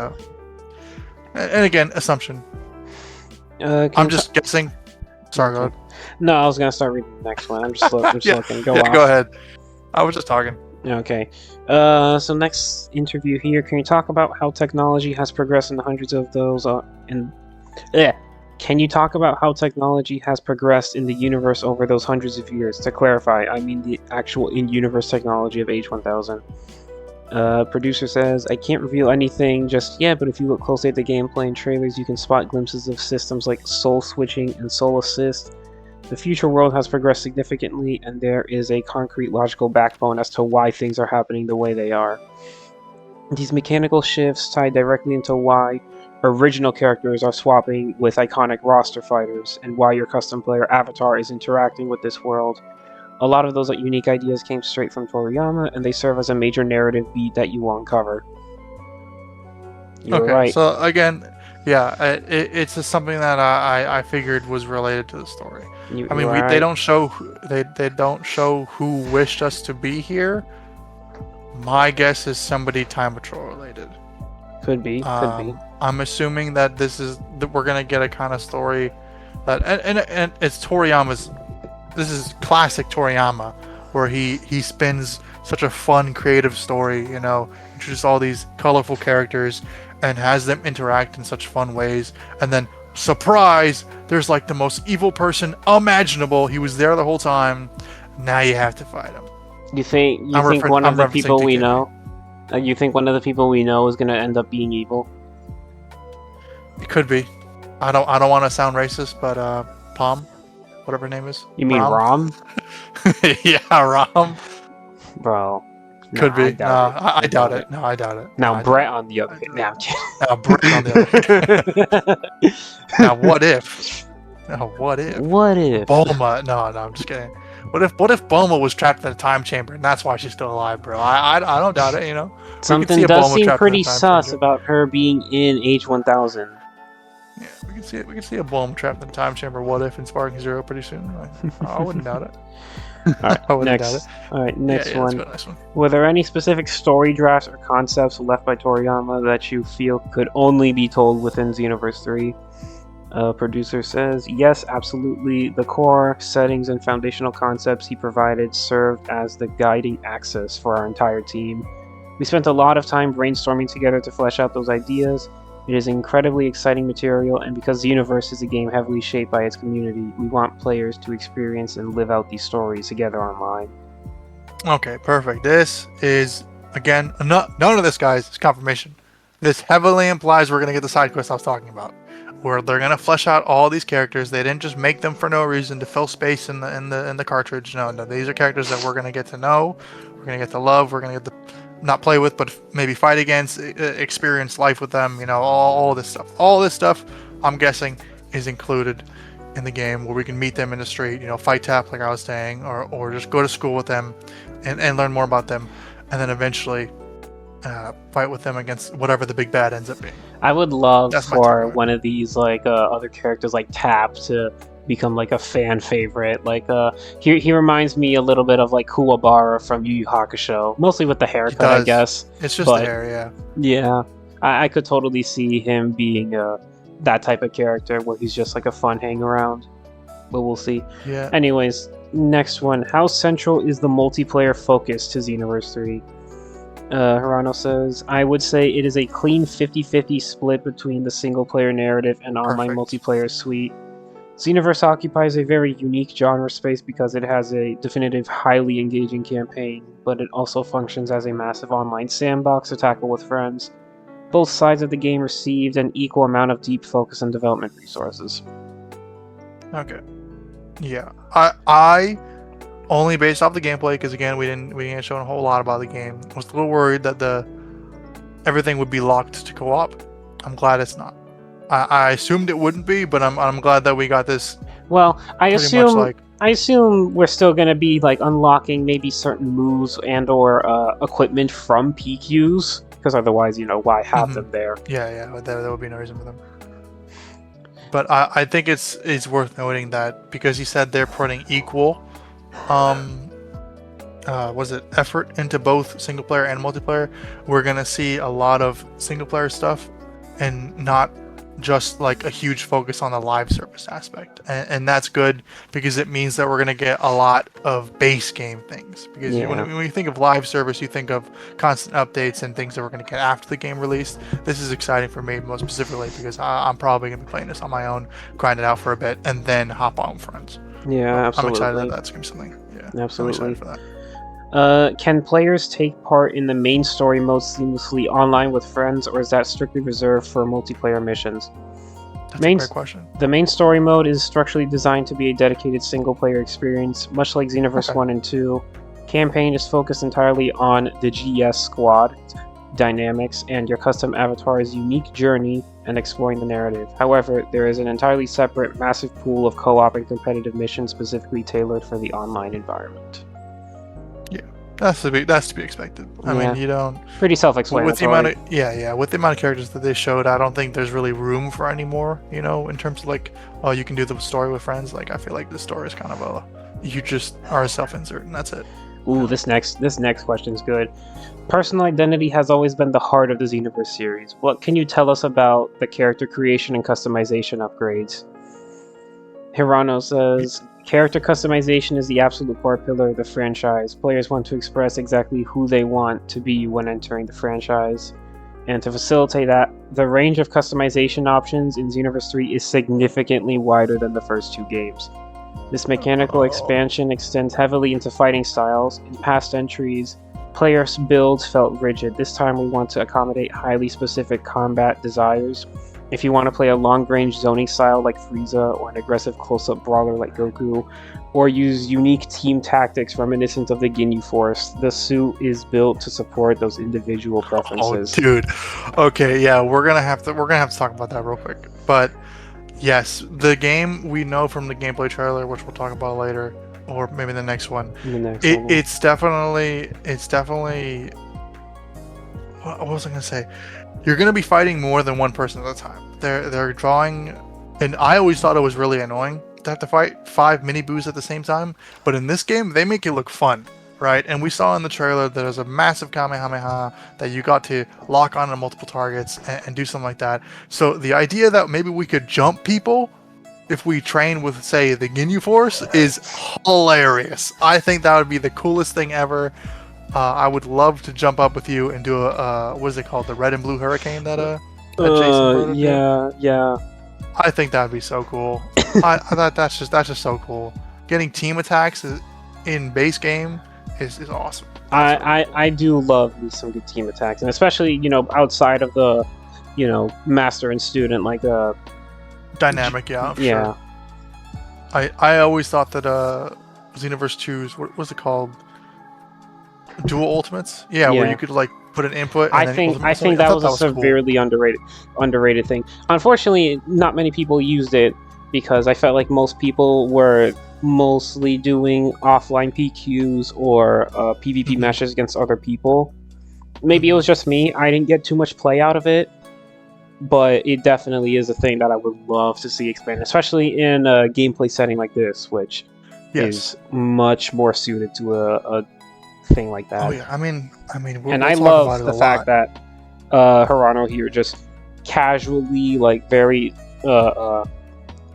and again, assumption. I'm just guessing. Sorry, go ahead. No, I was going to start reading the next one. I'm just looking. Go ahead. I was just talking. Okay. So next interview here. Can you talk about how technology has progressed in the hundreds of those... Can you talk about how technology has progressed in the universe over those hundreds of years? To clarify, I mean the actual in-universe technology of H1000. Producer says, I can't reveal anything just yet, but if you look closely at the gameplay and trailers, you can spot glimpses of systems like soul switching and soul assist. The future world has progressed significantly, and there is a concrete logical backbone as to why things are happening the way they are. These mechanical shifts tie directly into why original characters are swapping with iconic roster fighters, and why your custom player avatar is interacting with this world. A lot of those unique ideas came straight from Toriyama, and they serve as a major narrative beat that you will uncover. You're right. So again, it's just something that I figured was related to the story. They don't show who wished us to be here. My guess is somebody Time Patrol related. Could be. I'm assuming that we're gonna get a kind of story that and it's Toriyama's. This is classic Toriyama, where he spins such a fun, creative story. Introduces all these colorful characters and has them interact in such fun ways, and then surprise, there's like the most evil person imaginable. He was there the whole time. Now you have to fight him. You think one of the people we know? You think one of the people we know is going to end up being evil? It could be. I don't want to sound racist, but Palm, whatever her name is. You mean Rom? Yeah, Rom. Bro. Could be. I doubt it. No, I doubt it. Now Brett on the other hand. Now Brett on the other hand. Now what if? What if Bulma? No, I'm just kidding. What if Bulma was trapped in a time chamber and that's why she's still alive, bro? I don't doubt it. Something does seem pretty sus about her being in H1000. Yeah, we can see a Bulma trapped in a time chamber. What if in Sparking Zero pretty soon? I wouldn't doubt it. All right, next one. Were there any specific story drafts or concepts left by Toriyama that you feel could only be told within Xenoverse 3? Producer says, yes, absolutely. The core settings and foundational concepts he provided served as the guiding axis for our entire team. We spent a lot of time brainstorming together to flesh out those ideas. It is incredibly exciting material, and because Xenoverse is a game heavily shaped by its community, we want players to experience and live out these stories together online. Okay, perfect. This is, again, none of this, guys, is confirmation. This heavily implies we're going to get the side quest I was talking about, where they're going to flesh out all these characters. They didn't just make them for no reason to fill space in the cartridge. No, these are characters that we're going to get to know, we're going to get to love, we're going to get to not play with, but maybe fight against, experience life with them. All this stuff. All this stuff, I'm guessing, is included in the game, where we can meet them in the street, fight tap like I was saying, or just go to school with them and learn more about them, and then eventually fight with them against whatever the big bad ends up being. I would love for one of these other characters like Tap to become like a fan favorite. He reminds me a little bit of like Kuwabara from Yu Yu Hakusho, mostly with the haircut, I guess. It's just the hair, yeah. Yeah, I could totally see him being that type of character where he's just like a fun hang around. But we'll see. Yeah. Anyways, next one. How central is the multiplayer focus to Xenoverse 3? Hirano says, I would say it is a clean 50-50 split between the single-player narrative and online multiplayer suite. Xenoverse occupies a very unique genre space because it has a definitive, highly engaging campaign, but it also functions as a massive online sandbox to tackle with friends. Both sides of the game received an equal amount of deep focus and development resources. Okay. Yeah. I only based off the gameplay, because again we didn't show a whole lot about the game. I was a little worried that everything would be locked to co-op. I'm glad it's not. I assumed it wouldn't be, but I'm glad that we got this. Well, I assume we're still gonna be like unlocking maybe certain moves and or equipment from PQs, because otherwise, why have them there? Yeah, there would be no reason for them. But I think it's worth noting that because he said they're putting equal effort into both single player and multiplayer, we're gonna see a lot of single player stuff and not just like a huge focus on the live service aspect, and that's good because it means that we're going to get a lot of base game things, because when you think of live service, you think of constant updates and things that we're going to get after the game released. This is exciting for me most specifically because I'm probably going to be playing this on my own, grind it out for a bit, and then hop on with friends. Yeah, absolutely. I'm excited that that's going to be something. Yeah, absolutely. I'm excited for that. Can players take part in the main story mode seamlessly online with friends, or is that strictly reserved for multiplayer missions? That's a great question. The main story mode is structurally designed to be a dedicated single-player experience, much like Xenoverse 1 and 2. Campaign is focused entirely on the GS squad dynamics and your custom avatar's unique journey and exploring the narrative. However, there is an entirely separate, massive pool of co-op and competitive missions specifically tailored for the online environment. That's to be expected. I mean, you don't. Pretty self-explanatory. With the amount with the amount of characters that they showed, I don't think there's really room for any more. In terms of like, oh, you can do the story with friends. Like, I feel like the story is kind of you just are a self-insert and that's it. Ooh, this next question is good. Personal identity has always been the heart of the Xenoverse series. What can you tell us about the character creation and customization upgrades? Hirano says, character customization is the absolute core pillar of the franchise. Players want to express exactly who they want to be when entering the franchise. And to facilitate that, the range of customization options in Xenoverse 3 is significantly wider than the first two games. This mechanical expansion extends heavily into fighting styles. In past entries, players' builds felt rigid. This time we want to accommodate highly specific combat desires. If you want to play a long-range zoning style like Frieza, or an aggressive close-up brawler like Goku, or use unique team tactics reminiscent of the Ginyu Force, the suit is built to support those individual preferences. Oh, dude. Okay, yeah, we're gonna have to talk about that real quick. But yes, the game, we know from the gameplay trailer, which we'll talk about later, or maybe the next one. It's definitely. What was I gonna say? You're going to be fighting more than one person at a time. They're drawing, and I always thought it was really annoying to have to fight 5 mini boos at the same time. But in this game, they make it look fun. right? And we saw in the trailer that there's a massive Kamehameha that you got to lock on to multiple targets and do something like that. So the idea that maybe we could jump people if we train with, say, the Ginyu Force is hilarious. I think that would be the coolest thing ever. I would love to jump up with you and do what is it called? The red and blue hurricane that Jason did? Yeah. I think that'd be so cool. That's just so cool. Getting team attacks in base game is awesome. I do love me some good team attacks, and especially outside of the master and student dynamic. Yeah. Yeah. Sure. I always thought that Xenoverse 2's what was it called? Dual ultimates. Yeah, where you could put an input. And I think that was a severely cool. underrated thing. Unfortunately, not many people used it because I felt like most people were mostly doing offline PQs or PvP matches against other people. Maybe it was just me. I didn't get too much play out of it, but it definitely is a thing that I would love to see expand, especially in a gameplay setting like this, which is much more suited to a thing like that. Oh yeah, I mean, I love the fact that Hirano here just casually, very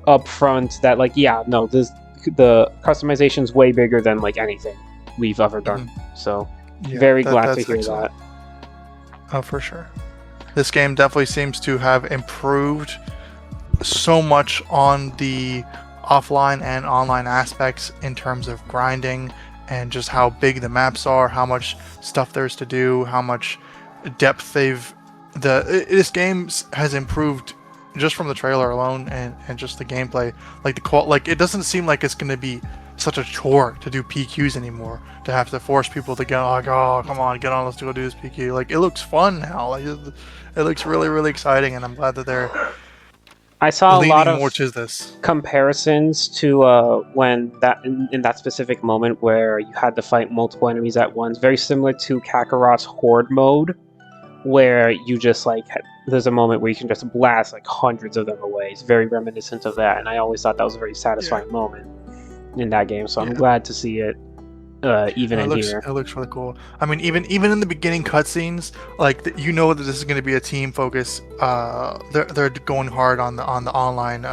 upfront that the customization's way bigger than anything we've ever done. So very glad to hear excellent. That. Oh, for sure. This game definitely seems to have improved so much on the offline and online aspects in terms of grinding and just how big the maps are, how much stuff there's to do, how much depth this game has improved just from the trailer alone and just the gameplay. It doesn't seem like it's going to be such a chore to do PQs anymore, to have to force people to get oh come on, get on, let's go do this PQ. It looks fun now. It looks really, really exciting, and I'm glad that they're I saw a lot of more to this comparisons to when that in that specific moment where you had to fight multiple enemies at once, very similar to Kakarot's Horde mode, where you just there's a moment where you can just blast hundreds of them away. It's very reminiscent of that, and I always thought that was a very satisfying moment in that game. So I'm glad to see it even in here. It looks really cool. I mean, even in the beginning cutscenes, that this is going to be a team focus. They're going hard on the online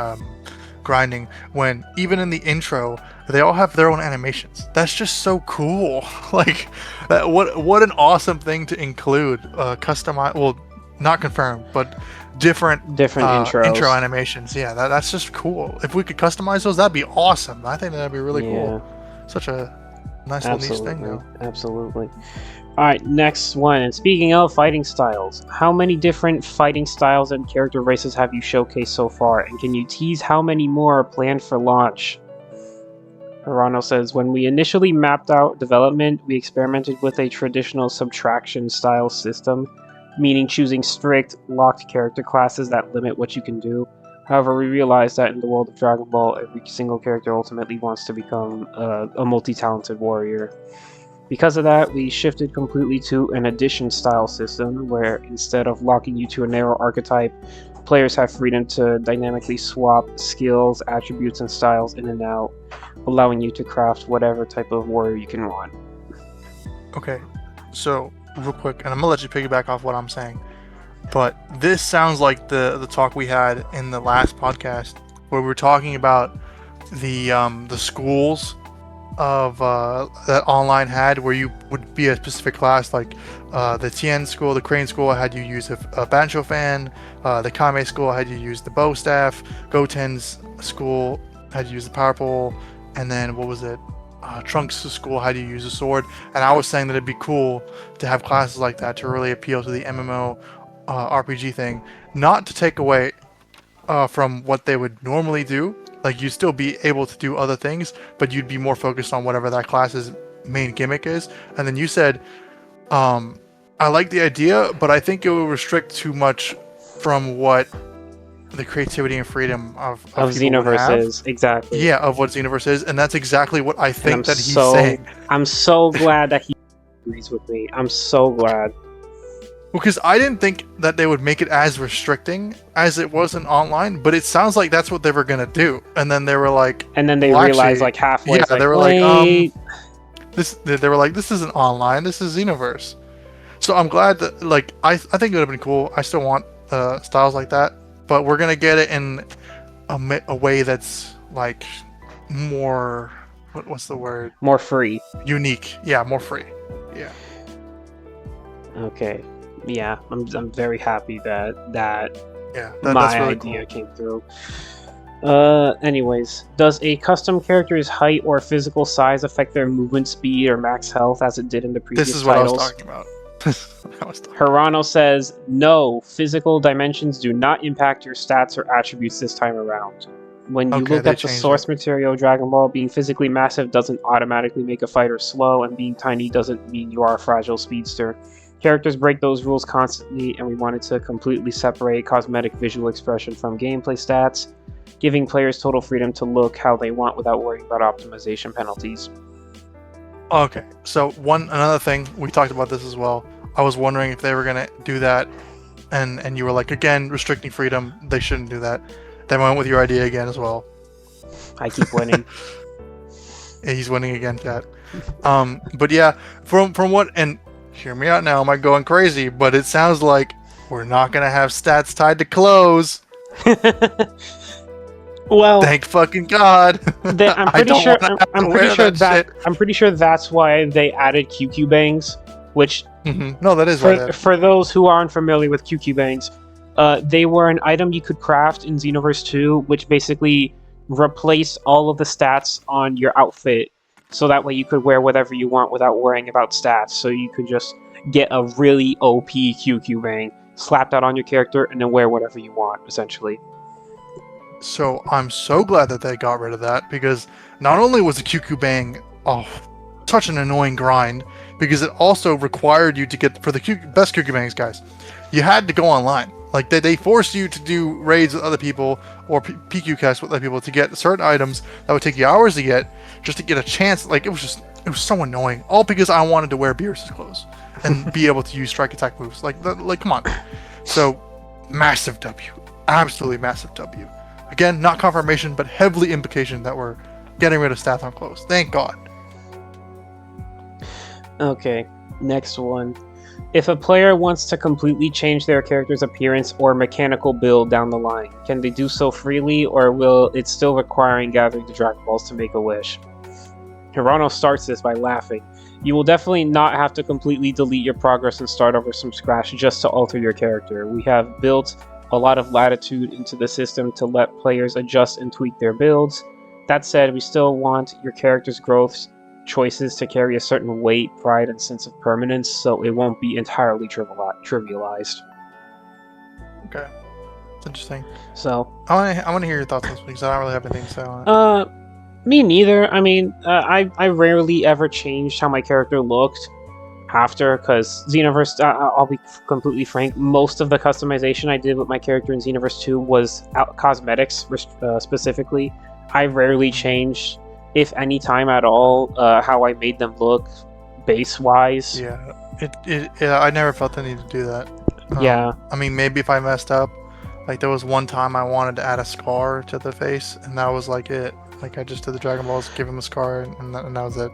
grinding. When even in the intro, they all have their own animations. That's just so cool. What an awesome thing to include. Customize. Well, not confirmed, but different intro animations. Yeah, that's just cool. If we could customize those, that'd be awesome. I think that'd be really cool. Such a nice little niche thing, though. Absolutely. All right, next one. And speaking of fighting styles, how many different fighting styles and character races have you showcased so far? And can you tease how many more are planned for launch? Hirano says, when we initially mapped out development, we experimented with a traditional subtraction style system, meaning choosing strict, locked character classes that limit what you can do. However, we realized that in the world of Dragon Ball, every single character ultimately wants to become a multi-talented warrior. Because of that, we shifted completely to an addition style system, where instead of locking you to a narrow archetype, players have freedom to dynamically swap skills, attributes, and styles in and out, allowing you to craft whatever type of warrior you can want. Okay, so real quick, and I'm gonna let you piggyback off what I'm saying, but this sounds like the talk we had in the last podcast where we were talking about the schools of that online had, where you would be a specific class, the Tien school, the Crane school had you use a Bancho fan, the Kame school had you use the bow staff, Goten's school had you use the power pole, and then what was it? Trunks school had you use a sword. And I was saying that it'd be cool to have classes like that to really appeal to the MMO RPG thing, not to take away from what they would normally do. You'd still be able to do other things, but you'd be more focused on whatever that class's main gimmick is. And then you said, I like the idea, but I think it will restrict too much from what the creativity and freedom of Xenoverse is. Exactly. Yeah, of what Xenoverse is. And that's exactly what I think that he's saying. I'm so glad that he agrees with me. I'm so glad. Because I didn't think that they would make it as restricting as it was in online, but it sounds like that's what they were gonna do. And then they were like, and then they realized halfway. Yeah, they were like, They were like, this isn't online. This is Xenoverse. So I'm glad that like I think it would have been cool. I still want styles like that, but we're gonna get it in a way that's like more what's the word? More free. Unique. Yeah, more free. Yeah. Okay. Yeah, I'm very happy that Yeah, my that's really idea cool. came through. Anyways, does a custom character's height or physical size affect their movement speed or max health as it did in the previous This is what titles? I was talking about. Hirano says, no, physical dimensions do not impact your stats or attributes this time around. When you look at the source material, Dragon Ball, being physically massive doesn't automatically make a fighter slow, and being tiny doesn't mean you are a fragile speedster. Characters break those rules constantly, and we wanted to completely separate cosmetic visual expression from gameplay stats, giving players total freedom to look how they want without worrying about optimization penalties. Okay, so another thing, we talked about this as well. I was wondering if they were gonna do that, and you were like, again, restricting freedom. They shouldn't do that. They went with your idea again as well. I keep winning. Yeah, he's winning again, chat. But yeah, from what, and hear me out now, am I going crazy? But it sounds like we're not gonna have stats tied to clothes. Well, thank fucking God. I'm pretty sure that's why they added QQ bangs, which no, that is for those who aren't familiar with QQ bangs, they were an item you could craft in Xenoverse 2, which basically replaced all of the stats on your outfit, so that way you could wear whatever you want without worrying about stats. So you could just get a really OP QQ bang, slap that on your character, and then wear whatever you want, essentially. So I'm so glad that they got rid of that, because not only was the QQ bang such an annoying grind, because it also required you to get, for the best QQ bangs, guys, you had to go online. Like they forced you to do raids with other people or PQ casts with other people to get certain items that would take you hours to get, just to get a chance. Like it was so annoying. All because I wanted to wear Beerus' clothes and be able to use strike attack moves. Like come on. So massive W, absolutely massive W. Again, not confirmation, but heavily implication that we're getting rid of stats on clothes. Thank God. Okay, next one. If a player wants to completely change their character's appearance or mechanical build down the line, can they do so freely, or will it still requiring gathering the Dragon Balls to make a wish? Hirano starts this by laughing. You will definitely not have to completely delete your progress and start over from scratch just to alter your character. We have built a lot of latitude into the system to let players adjust and tweak their builds. That said, we still want your character's growth choices to carry a certain weight, pride, and sense of permanence, so it won't be entirely trivialized. Okay, that's interesting. So I want to hear your thoughts on this, because I don't really have anything to say on it. Me neither. I mean, I rarely ever changed how my character looked after, because Xenoverse, I'll be completely frank, most of the customization I did with my character in Xenoverse 2 was cosmetics, specifically. I rarely changed, if any time at all, how I made them look base-wise. Yeah, I never felt the need to do that. Yeah. I mean, maybe if I messed up, like there was one time I wanted to add a scar to the face, and that was like it. Like I just did the Dragon Balls, give him a scar, and that was it.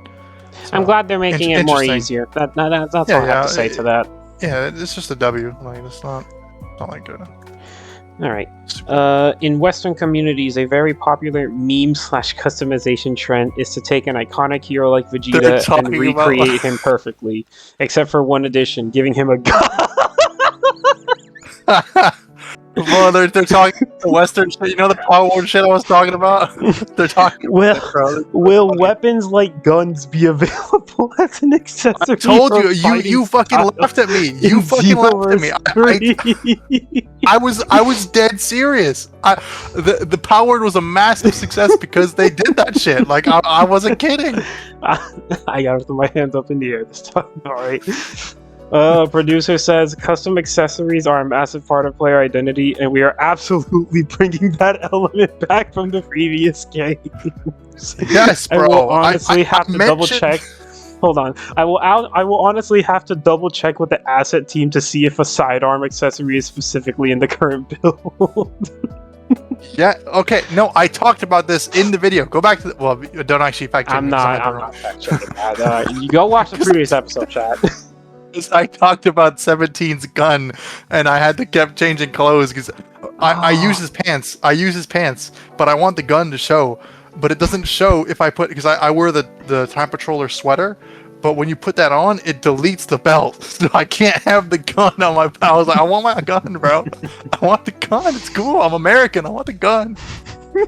So, I'm glad they're making it more easier. That's all I have to say to that. Yeah, it's just a W. Like it's not like good. All right. In Western communities, a very popular meme/customization trend is to take an iconic hero like Vegeta and recreate him perfectly, except for one addition, giving him a gun. Well, they're talking Western shit. You know the Power Wars shit I was talking about? They're talking. Will weapons like guns be available as an accessory? I told you fucking laughed at me. You fucking laughed at me. I was dead serious. The Power Word was a massive success because they did that shit. Like I wasn't kidding. I gotta throw my hands up in the air this time. All right. Producer says custom accessories are a massive part of player identity, and we are absolutely bringing that element back from the previous game. Yes, bro. I will honestly have to double check. Hold on. I will honestly have to double check with the asset team to see if a sidearm accessory is specifically in the current build. Yeah. Okay. No, I talked about this in the video. Go back to the, well, don't actually fact check I'm me. 'Cause I not. might be I'm wrong. not fact checking that. You go watch the previous episode, chat. I talked about 17's gun, and I had to kept changing clothes because I use his pants. I use his pants, but I want the gun to show. But it doesn't show if I put because I wear the Time Patroller sweater. But when you put that on, it deletes the belt, so I can't have the gun on my. I was like, I want my gun, bro. I want the gun. It's cool. I'm American. I want the gun.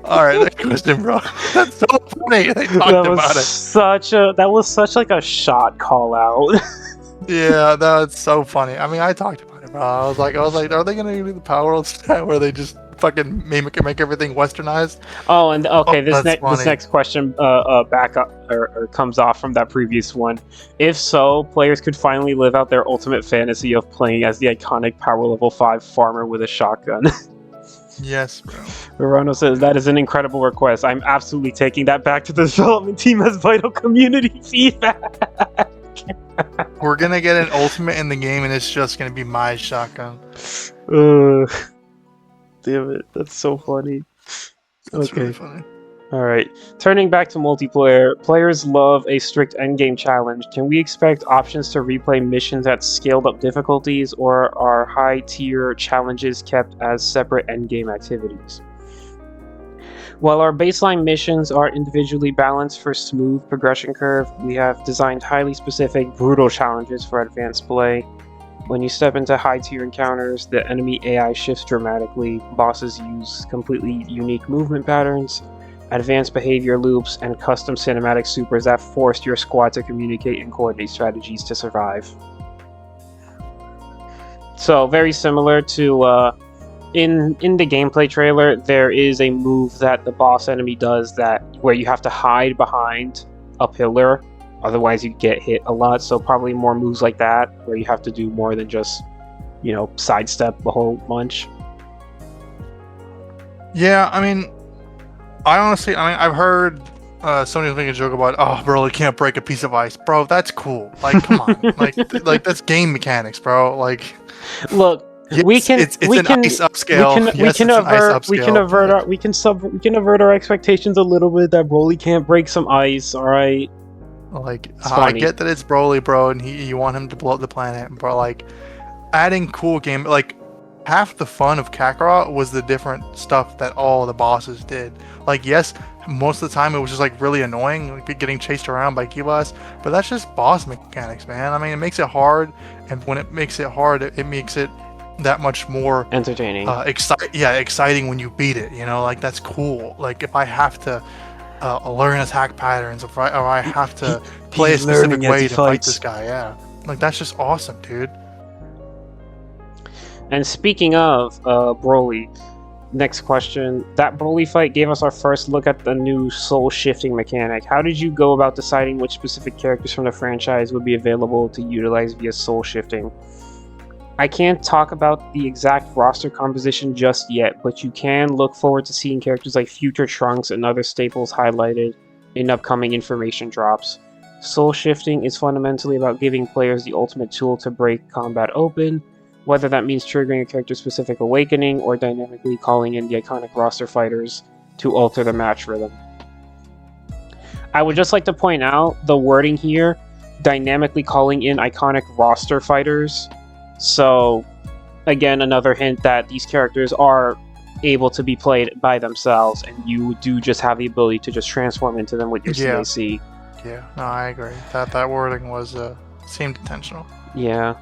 All right, next question, bro. That's so funny. They talked about it. That was such like a shot call out. Yeah, that's so funny. I mean, I talked about it, bro. I was like, are they gonna do the Power World style where they just fucking make everything westernized? Oh, and okay, this funny. next question back up or comes off from that previous one. If so, players could finally live out their ultimate fantasy of playing as the iconic Power Level 5 farmer with a shotgun. Yes, bro. Verano says that is an incredible request. I'm absolutely taking that back to the development team as vital community feedback. We're gonna get an ultimate in the game, and it's just gonna be my shotgun. Damn it, that's so funny. That's Okay. really funny. Alright, turning back to multiplayer, players love a strict endgame challenge. Can we expect options to replay missions at scaled up difficulties, or are high tier challenges kept as separate endgame activities? While our baseline missions are individually balanced for smooth progression curve, we have designed highly specific, brutal challenges for advanced play. When you step into high tier encounters, the enemy AI shifts dramatically, bosses use completely unique movement patterns, advanced behavior loops, and custom cinematic supers that force your squad to communicate and coordinate strategies to survive. So, very similar to in the gameplay trailer, there is a move that the boss enemy does that where you have to hide behind a pillar, otherwise you get hit a lot. So probably more moves like that where you have to do more than just, sidestep the whole bunch. Yeah, I mean, I've heard somebody was making a joke about, oh, bro, you can't break a piece of ice, bro. That's cool. Like, come on, like that's game mechanics, bro. Like, look. Yes, we can it's an ice upscale. We can avert our expectations a little bit that Broly can't break some ice. All right. Like I get that it's Broly, bro, and you want him to blow up the planet, but like adding cool game, like half the fun of Kakarot was the different stuff that all the bosses did. Like yes, most of the time it was just like really annoying, like getting chased around by Kibas, but that's just boss mechanics, man. I mean, it makes it hard, and when it makes it hard, it makes it that much more entertaining, exciting when you beat it, like that's cool. Like if I have to learn attack patterns, or I have to play a specific way to fight this guy, like that's just awesome, dude. And speaking of Broly, next question, that Broly fight gave us our first look at the new soul shifting mechanic. How did you go about deciding which specific characters from the franchise would be available to utilize via soul shifting? I can't talk about the exact roster composition just yet, but you can look forward to seeing characters like Future Trunks and other staples highlighted in upcoming information drops. Soul shifting is fundamentally about giving players the ultimate tool to break combat open, whether that means triggering a character-specific awakening or dynamically calling in the iconic roster fighters to alter the match rhythm. I would just like to point out the wording here, dynamically calling in iconic roster fighters. So, again, another hint that these characters are able to be played by themselves, and you do just have the ability to just transform into them with your CAC. Yeah, no, I agree. That wording was seemed intentional. Yeah.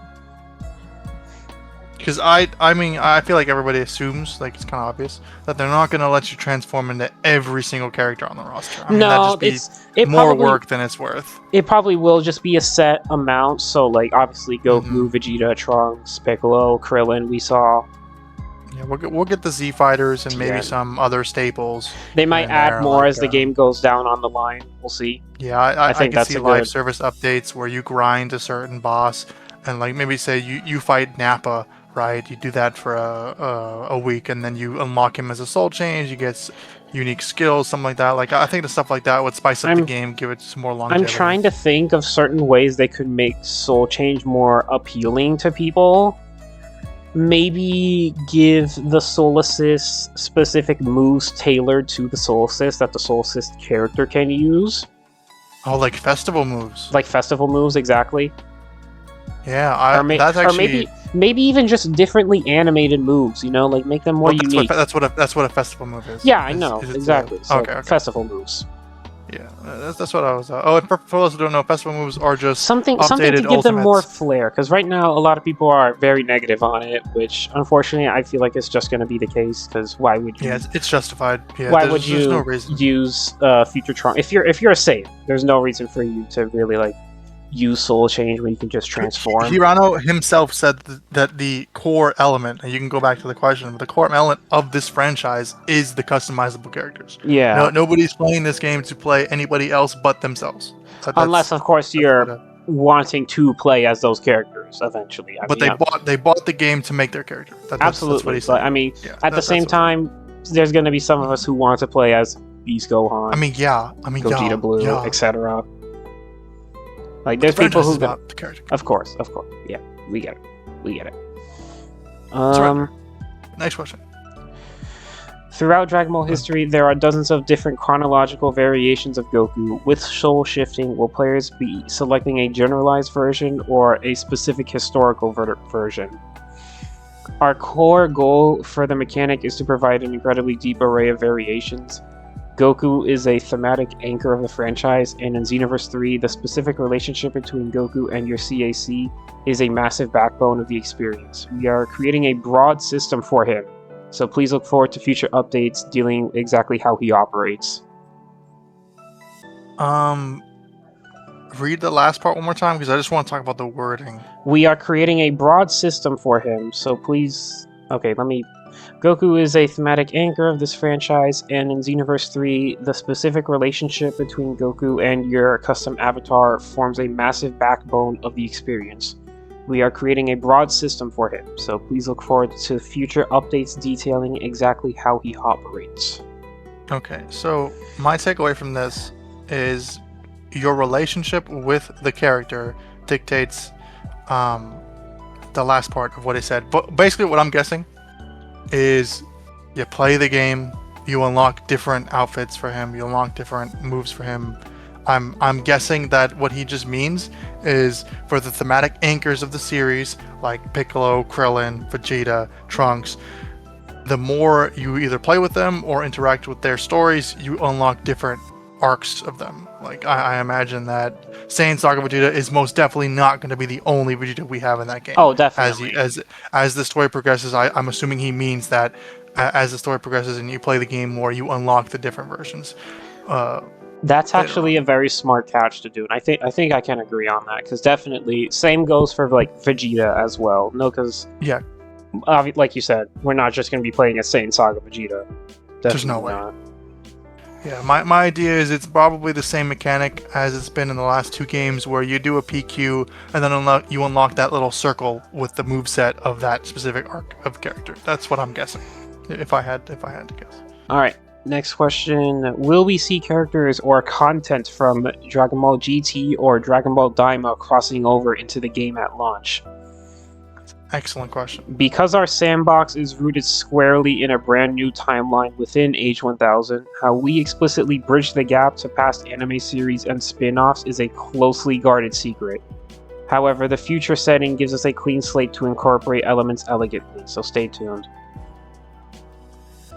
Because I feel like everybody assumes, like it's kind of obvious, that they're not going to let you transform into every single character on the roster. I mean, no, it's more work than it's worth. It probably will just be a set amount. So, like, obviously, Goku, Vegeta, Trunks, Piccolo, Krillin, we saw. Yeah, we'll get the Z fighters and maybe some other staples. They might add more as the game goes down on the line. We'll see. Yeah, I think that's see live service updates where you grind a certain boss, and like maybe say you fight Nappa. Right, you do that for a week, and then you unlock him as a soul change. You get unique skills, something like that. Like I think the stuff like that would spice up the game, give it some more longevity. I'm trying to think of certain ways they could make soul change more appealing to people. maybe give the Soul Assist specific moves tailored to the Soul Assist that the Soul Assist character can use. Oh, like festival moves. Like festival moves, exactly. Yeah, that's actually... Or maybe even just differently animated moves, you know, like make them more unique. That's what a festival move is. Yeah, I know, exactly. So okay. Festival moves. Yeah, that's what I was... and for those who don't know, festival moves are just something to give ultimates. them more flair, because right now a lot of people are very negative on it, which unfortunately I feel like it's just going to be the case, because why would you... Yeah, it's justified. Yeah, why would you no reason. use Future Trunks? If you're a Saiyan, there's no reason for you to really like use Soul Change when you can just transform. Hirano himself said that the core element, and you can go back to the question, but the core element of this franchise is the customizable characters. Yeah. Nobody's playing this game to play anybody else but themselves. Unless, of course, you're wanting to play as those characters eventually. They bought the game to make their character. Absolutely. That's what he said. But, I mean, at the same time, there's going to be some of us who want to play as Beast Gohan. Gogeta Blue, etc. Like, there's people who... The character. Of course. Yeah, we get it. Right. Next question. Throughout Dragon Ball history, there are dozens of different chronological variations of Goku. With soul shifting, will players be selecting a generalized version or a specific historical version? Our core goal for the mechanic is to provide an incredibly deep array of variations. Goku is a thematic anchor of the franchise, and in Xenoverse 3, the specific relationship between Goku and your CAC is a massive backbone of the experience. We are creating a broad system for him, so please look forward to future updates dealing exactly how he operates. Read the last part one more time, because I just want to talk about the wording. We are creating a broad system for him, so please... Okay, Goku is a thematic anchor of this franchise, and in Xenoverse 3, the specific relationship between Goku and your custom avatar forms a massive backbone of the experience. We are creating a broad system for him, so please look forward to future updates detailing exactly how he operates. Okay, so my takeaway from this is your relationship with the character dictates the last part of what he said. But basically what I'm guessing is you play the game, you unlock different outfits for him, you unlock different moves for him. I'm guessing that what he just means is for the thematic anchors of the series, like Piccolo, Krillin, Vegeta, Trunks, the more you either play with them or interact with their stories, you unlock different arcs of them. Like, I imagine that Saiyan Saga Vegeta is most definitely not going to be the only Vegeta we have in that game. Oh, definitely. As the story progresses, I'm assuming he means that as the story progresses and you play the game more, you unlock the different versions. That's actually a very smart catch to do, and I think I can agree on that, because definitely, same goes for like Vegeta as well. No, because like you said, we're not just going to be playing as Saiyan Saga Vegeta. There's no way. Not. Yeah, my idea is it's probably the same mechanic as it's been in the last two games, where you do a PQ and then you unlock that little circle with the moveset of that specific arc of character. That's what I'm guessing, if I had to guess. All right, next question. Will we see characters or content from Dragon Ball GT or Dragon Ball Daima crossing over into the game at launch? Excellent question. Because our sandbox is rooted squarely in a brand new timeline within Age 1000, how we explicitly bridge the gap to past anime series and spin-offs is a closely guarded secret. However, the future setting gives us a clean slate to incorporate elements elegantly, so stay tuned.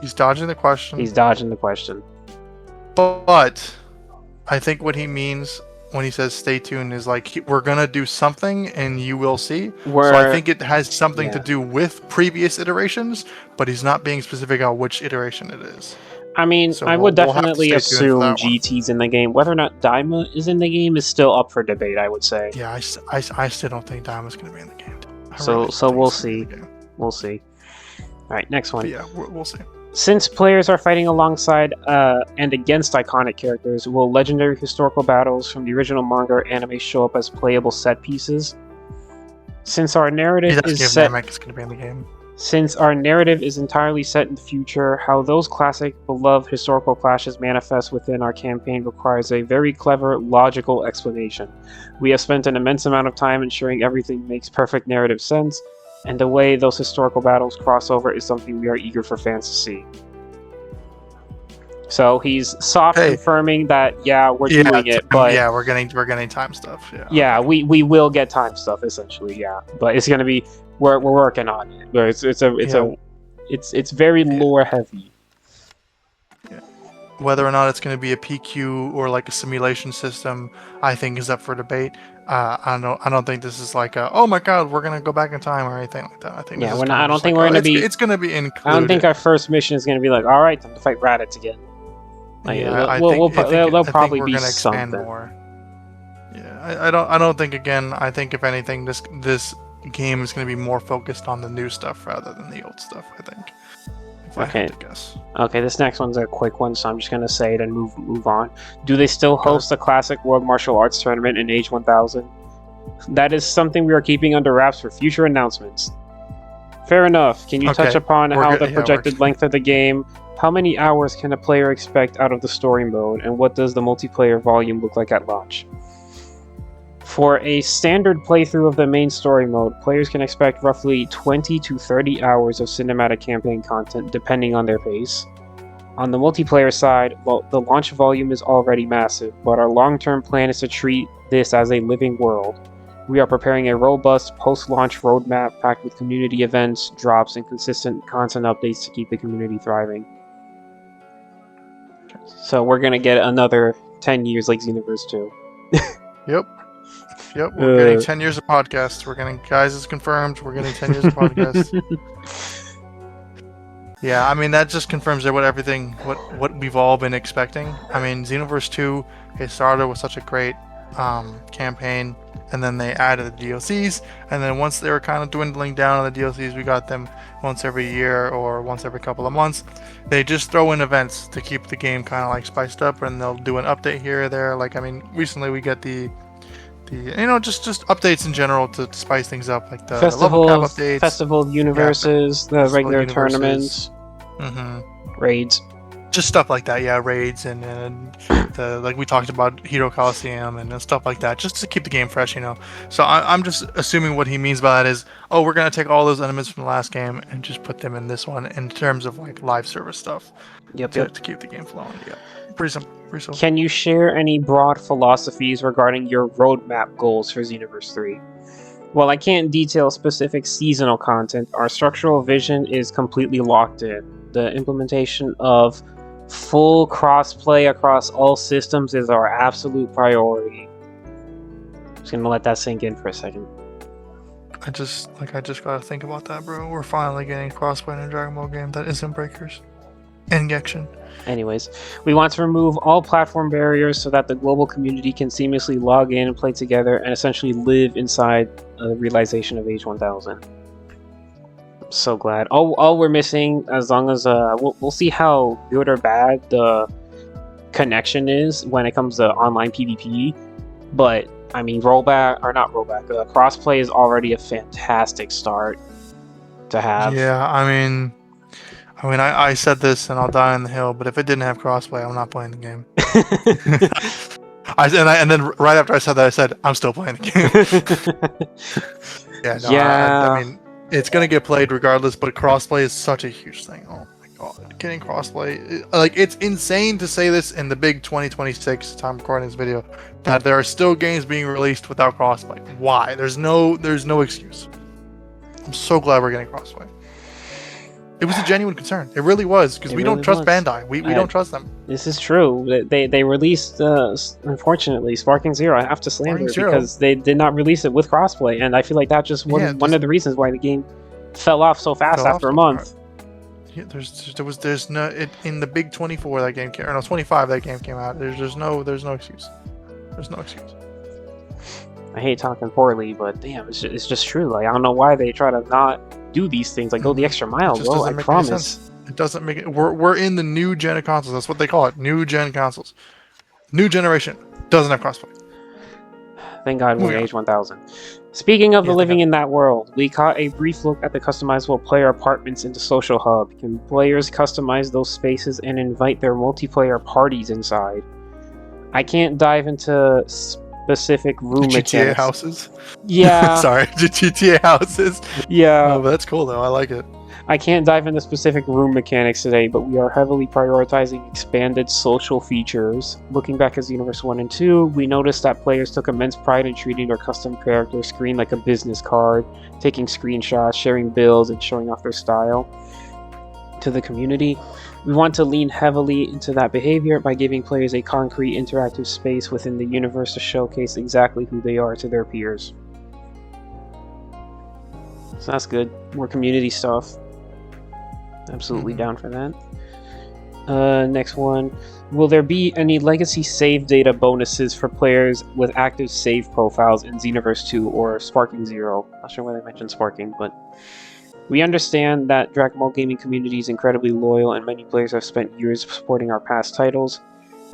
He's dodging the question. But I think what he means when he says stay tuned is like, we're gonna do something and you will see. So I think it has something to do with previous iterations, but he's not being specific on which iteration it is. I mean, so I would definitely assume GT's in the game. Whether or not Daima is in the game is still up for debate, I would say. Yeah, I still don't think Daima's going to be in the game. So we'll see. We'll see. All right, next one. But yeah, we'll see. Since players are fighting alongside and against iconic characters, will legendary historical battles from the original manga or anime show up as playable set pieces? Since our narrative is set... Namek is going to be in the game. Since our narrative is entirely set in the future, how those classic, beloved historical clashes manifest within our campaign requires a very clever, logical explanation. We have spent an immense amount of time ensuring everything makes perfect narrative sense, And the way those historical battles cross over is something we are eager for fans to see. So he's soft confirming that we're doing it, but we're getting time stuff. We will get time stuff essentially, but it's gonna be we're working on it. But it's very lore heavy. Yeah. Whether or not it's going to be a PQ or like a simulation system, I think is up for debate. I don't think this is like oh my god, we're gonna go back in time or anything like that. I think I don't think we're gonna be. It's gonna be included. I don't think our first mission is gonna be like, all right, time to fight Raditz again. Like, there'll probably be something more. Yeah, I don't think again. I think if anything, this game is going to be more focused on the new stuff rather than the old stuff. I think. If I had to guess. Okay, this next one's a quick one, so I'm just gonna say it and move on. Do they still host the classic World Martial Arts tournament in Age 1000? That is something we are keeping under wraps for future announcements. Fair enough. Can you touch upon how the projected length of the game? How many hours can a player expect out of the story mode, and what does the multiplayer volume look like at launch? For a standard playthrough of the main story mode, players can expect roughly 20 to 30 hours of cinematic campaign content, depending on their pace. On the multiplayer side, the launch volume is already massive, but our long-term plan is to treat this as a living world. We are preparing a robust post-launch roadmap packed with community events, drops, and consistent content updates to keep the community thriving. So we're gonna get another 10 years like Xenoverse 2. Yep, we're getting 10 years of podcasts. We're getting, guys, it's confirmed. We're getting 10 years of podcasts. Yeah, I mean, that just confirms that what we've all been expecting. I mean, Xenoverse 2, it started with such a great campaign, and then they added the DLCs, and then once they were kind of dwindling down on the DLCs, we got them once every year or once every couple of months. They just throw in events to keep the game kind of like spiced up, and they'll do an update here or there. Like, I mean, recently we get the just updates in general to spice things up, like the level cap updates, festival universes, the regular tournaments, raids, just stuff like that. Yeah, raids and the, like we talked about, Hero Coliseum and stuff like that, just to keep the game fresh, So I'm just assuming what he means by that is, we're gonna take all those elements from the last game and just put them in this one in terms of like live service stuff. To keep the game flowing. Yeah, pretty simple. Can you share any broad philosophies regarding your roadmap goals for Xenoverse 3? While I can't detail specific seasonal content, our structural vision is completely locked in. The implementation of full crossplay across all systems is our absolute priority. Just gonna let that sink in for a second. I just gotta think about that, bro. We're finally getting crossplay in a Dragon Ball game that isn't Breakers. Injection. Anyways, we want to remove all platform barriers so that the global community can seamlessly log in and play together and essentially live inside the realization of Age 1000. I'm so glad. All we're missing, as long as we'll see how good or bad the connection is when it comes to online PvP, but I mean, crossplay is already a fantastic start to have. Yeah, I mean, I said this and I'll die on the hill, but if it didn't have crossplay, I'm not playing the game. And then right after I said that, I said, I'm still playing the game. I mean, it's going to get played regardless, but crossplay is such a huge thing. Oh my god, getting crossplay. It's insane to say this in the big 2026 time recording this video, that there are still games being released without crossplay. Why? There's no excuse. I'm so glad we're getting crossplay. It was a genuine concern. It really was, because we don't trust Bandai. We don't trust them. This is true. They released, unfortunately, Sparking Zero. I have to slander it because they did not release it with crossplay, and I feel like that just was one of the reasons why the game fell off so fast after a month. Yeah, there's no in the big 24 that game came, or no 25 that game came out. There's no excuse. There's no excuse. I hate talking poorly, but damn, it's just true. Like, I don't know why they try to not do these things. Like, go the extra mile, bro. I promise. It doesn't make it. We're in the new gen of consoles. That's what they call it. New gen consoles. New generation. Doesn't have crossplay. Thank God we're Age 1000. Speaking of the living in that world, we caught a brief look at the customizable player apartments in the social hub. Can players customize those spaces and invite their multiplayer parties inside? I can't dive into specific room GTA mechanics. houses. Yeah. Sorry, GTA houses. Yeah. Oh, but that's cool though. I like it. I can't dive into specific room mechanics today, but we are heavily prioritizing expanded social features. Looking back at Xenoverse 1 and 2, we noticed that players took immense pride in treating their custom character screen like a business card, taking screenshots, sharing builds, and showing off their style to the community. We want to lean heavily into that behavior by giving players a concrete interactive space within the universe to showcase exactly who they are to their peers. So that's good. More community stuff. Absolutely down for that. Next one. Will there be any legacy save data bonuses for players with active save profiles in Xenoverse 2 or Sparking Zero? Not sure why they mentioned Sparking, but we understand that Dragon Ball gaming community is incredibly loyal and many players have spent years supporting our past titles.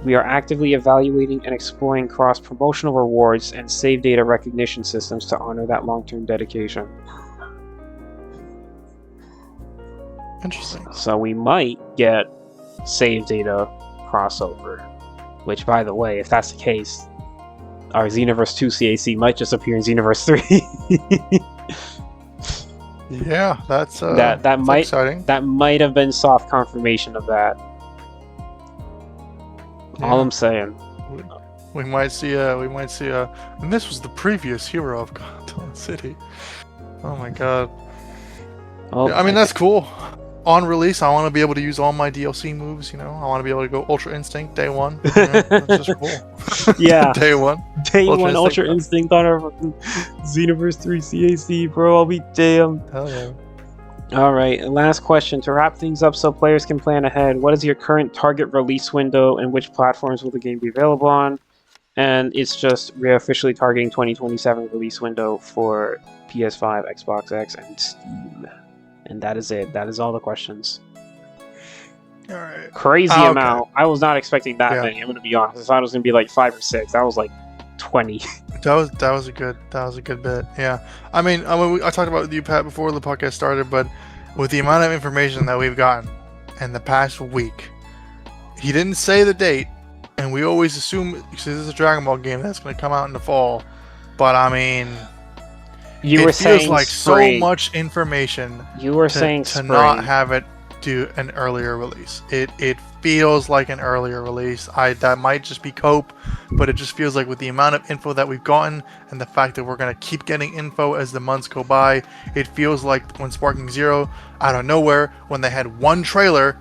We are actively evaluating and exploring cross-promotional rewards and save data recognition systems to honor that long-term dedication. Interesting. So we might get save data crossover, which, by the way, if that's the case, our Xenoverse 2 CAC might just appear in Xenoverse 3. Yeah, that's might exciting. That might have been soft confirmation of that. Yeah. All I'm saying. We might see and this was the previous hero of Gotham City. Oh my god. Oh, I mean, that's cool. On release, I want to be able to use all my DLC moves, you know? I want to be able to go Ultra Instinct day one. You know? That's just cool. Yeah. Day one. Day one Ultra Instinct on our Xenoverse 3 CAC, bro. I'll be damned. Hell yeah. Alright, last question. To wrap things up so players can plan ahead, what is your current target release window and which platforms will the game be available on? And it's just, we're officially targeting 2027 release window for PS5, Xbox X, and Steam. And that is it. That is all the questions. Alright. Crazy amount. I was not expecting that many, I'm going to be honest. I thought it was going to be like 5 or 6. That was like 20. That was a good bit. Yeah. I mean, I talked about with you, Pat, before the podcast started, but with the amount of information that we've gotten in the past week, he didn't say the date, and we always assume because this is a Dragon Ball game that's going to come out in the fall. But I mean, it feels like spring. So much information. You were saying to not have it do an earlier release. It feels like an earlier release. That might just be cope, but it just feels like with the amount of info that we've gotten and the fact that we're gonna keep getting info as the months go by, it feels like when Sparking Zero, out of nowhere, when they had one trailer,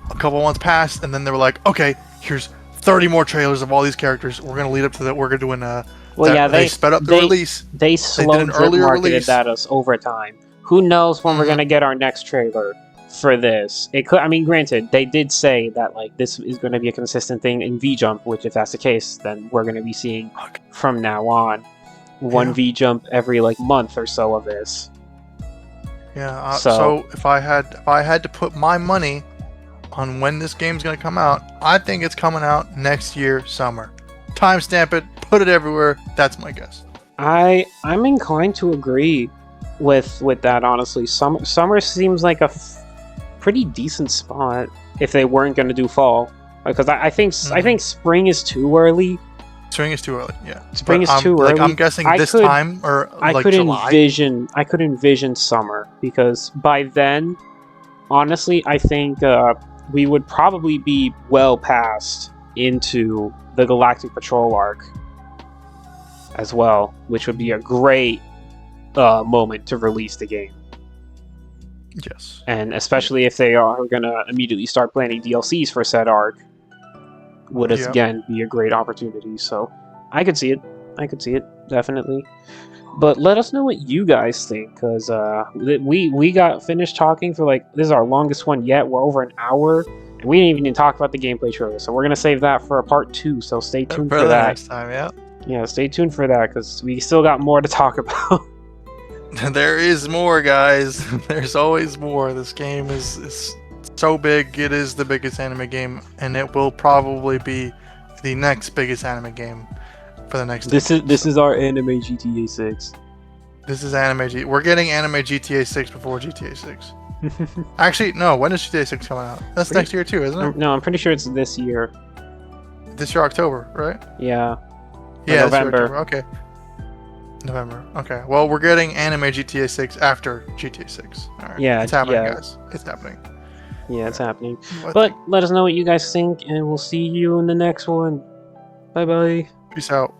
a couple months passed, and then they were like, okay, here's 30 more trailers of all these characters. We're gonna lead up to that. We're doing they sped up the release. They slowed marketed at us over time. Who knows when we're gonna get our next trailer for this? It could. I mean, granted, they did say that like this is going to be a consistent thing in V Jump, which if that's the case, then we're going to be seeing from now on one V Jump every like month or so of this. Yeah. So if I had to put my money on when this game's going to come out, I think it's coming out next year summer. Timestamp it, put it everywhere. That's my guess. I'm inclined to agree with that. Honestly, summer seems like a pretty decent spot if they weren't going to do fall, because I think spring is too early. Spring is too early. Yeah, spring is too early. I'm guessing time or I could envision. I could envision summer, because by then, honestly, I think we would probably be well past into the Galactic Patrol arc as well, which would be a great moment to release the game. Yes. And especially if they are going to immediately start planning DLCs for said arc, would again be a great opportunity. So I could see it, definitely. But let us know what you guys think, because we got finished talking for like, this is our longest one yet. We're over an hour, and we didn't even talk about the gameplay trailer. So we're going to save that for a part 2, so stay tuned for that. Next time, yeah. Yeah, stay tuned for that, because we still got more to talk about. There is more, guys. There's always more. This game is so big. It is the biggest anime game, and it will probably be the next biggest anime game for the next. This is our anime GTA 6. This is anime. We're getting anime GTA 6 before GTA 6. Actually, no. When is GTA 6 coming out? That's next year too, isn't it? No, I'm pretty sure it's this year. This year, October, right? Yeah. Yeah, it's November. October. Okay. November. Okay. Well, we're getting anime GTA 6 after GTA 6. All right. Yeah, It's happening, yeah. guys. It's happening. Yeah, it's happening. Let's But see. let us know what you guys think, and we'll see you in the next one. Bye bye. Peace out.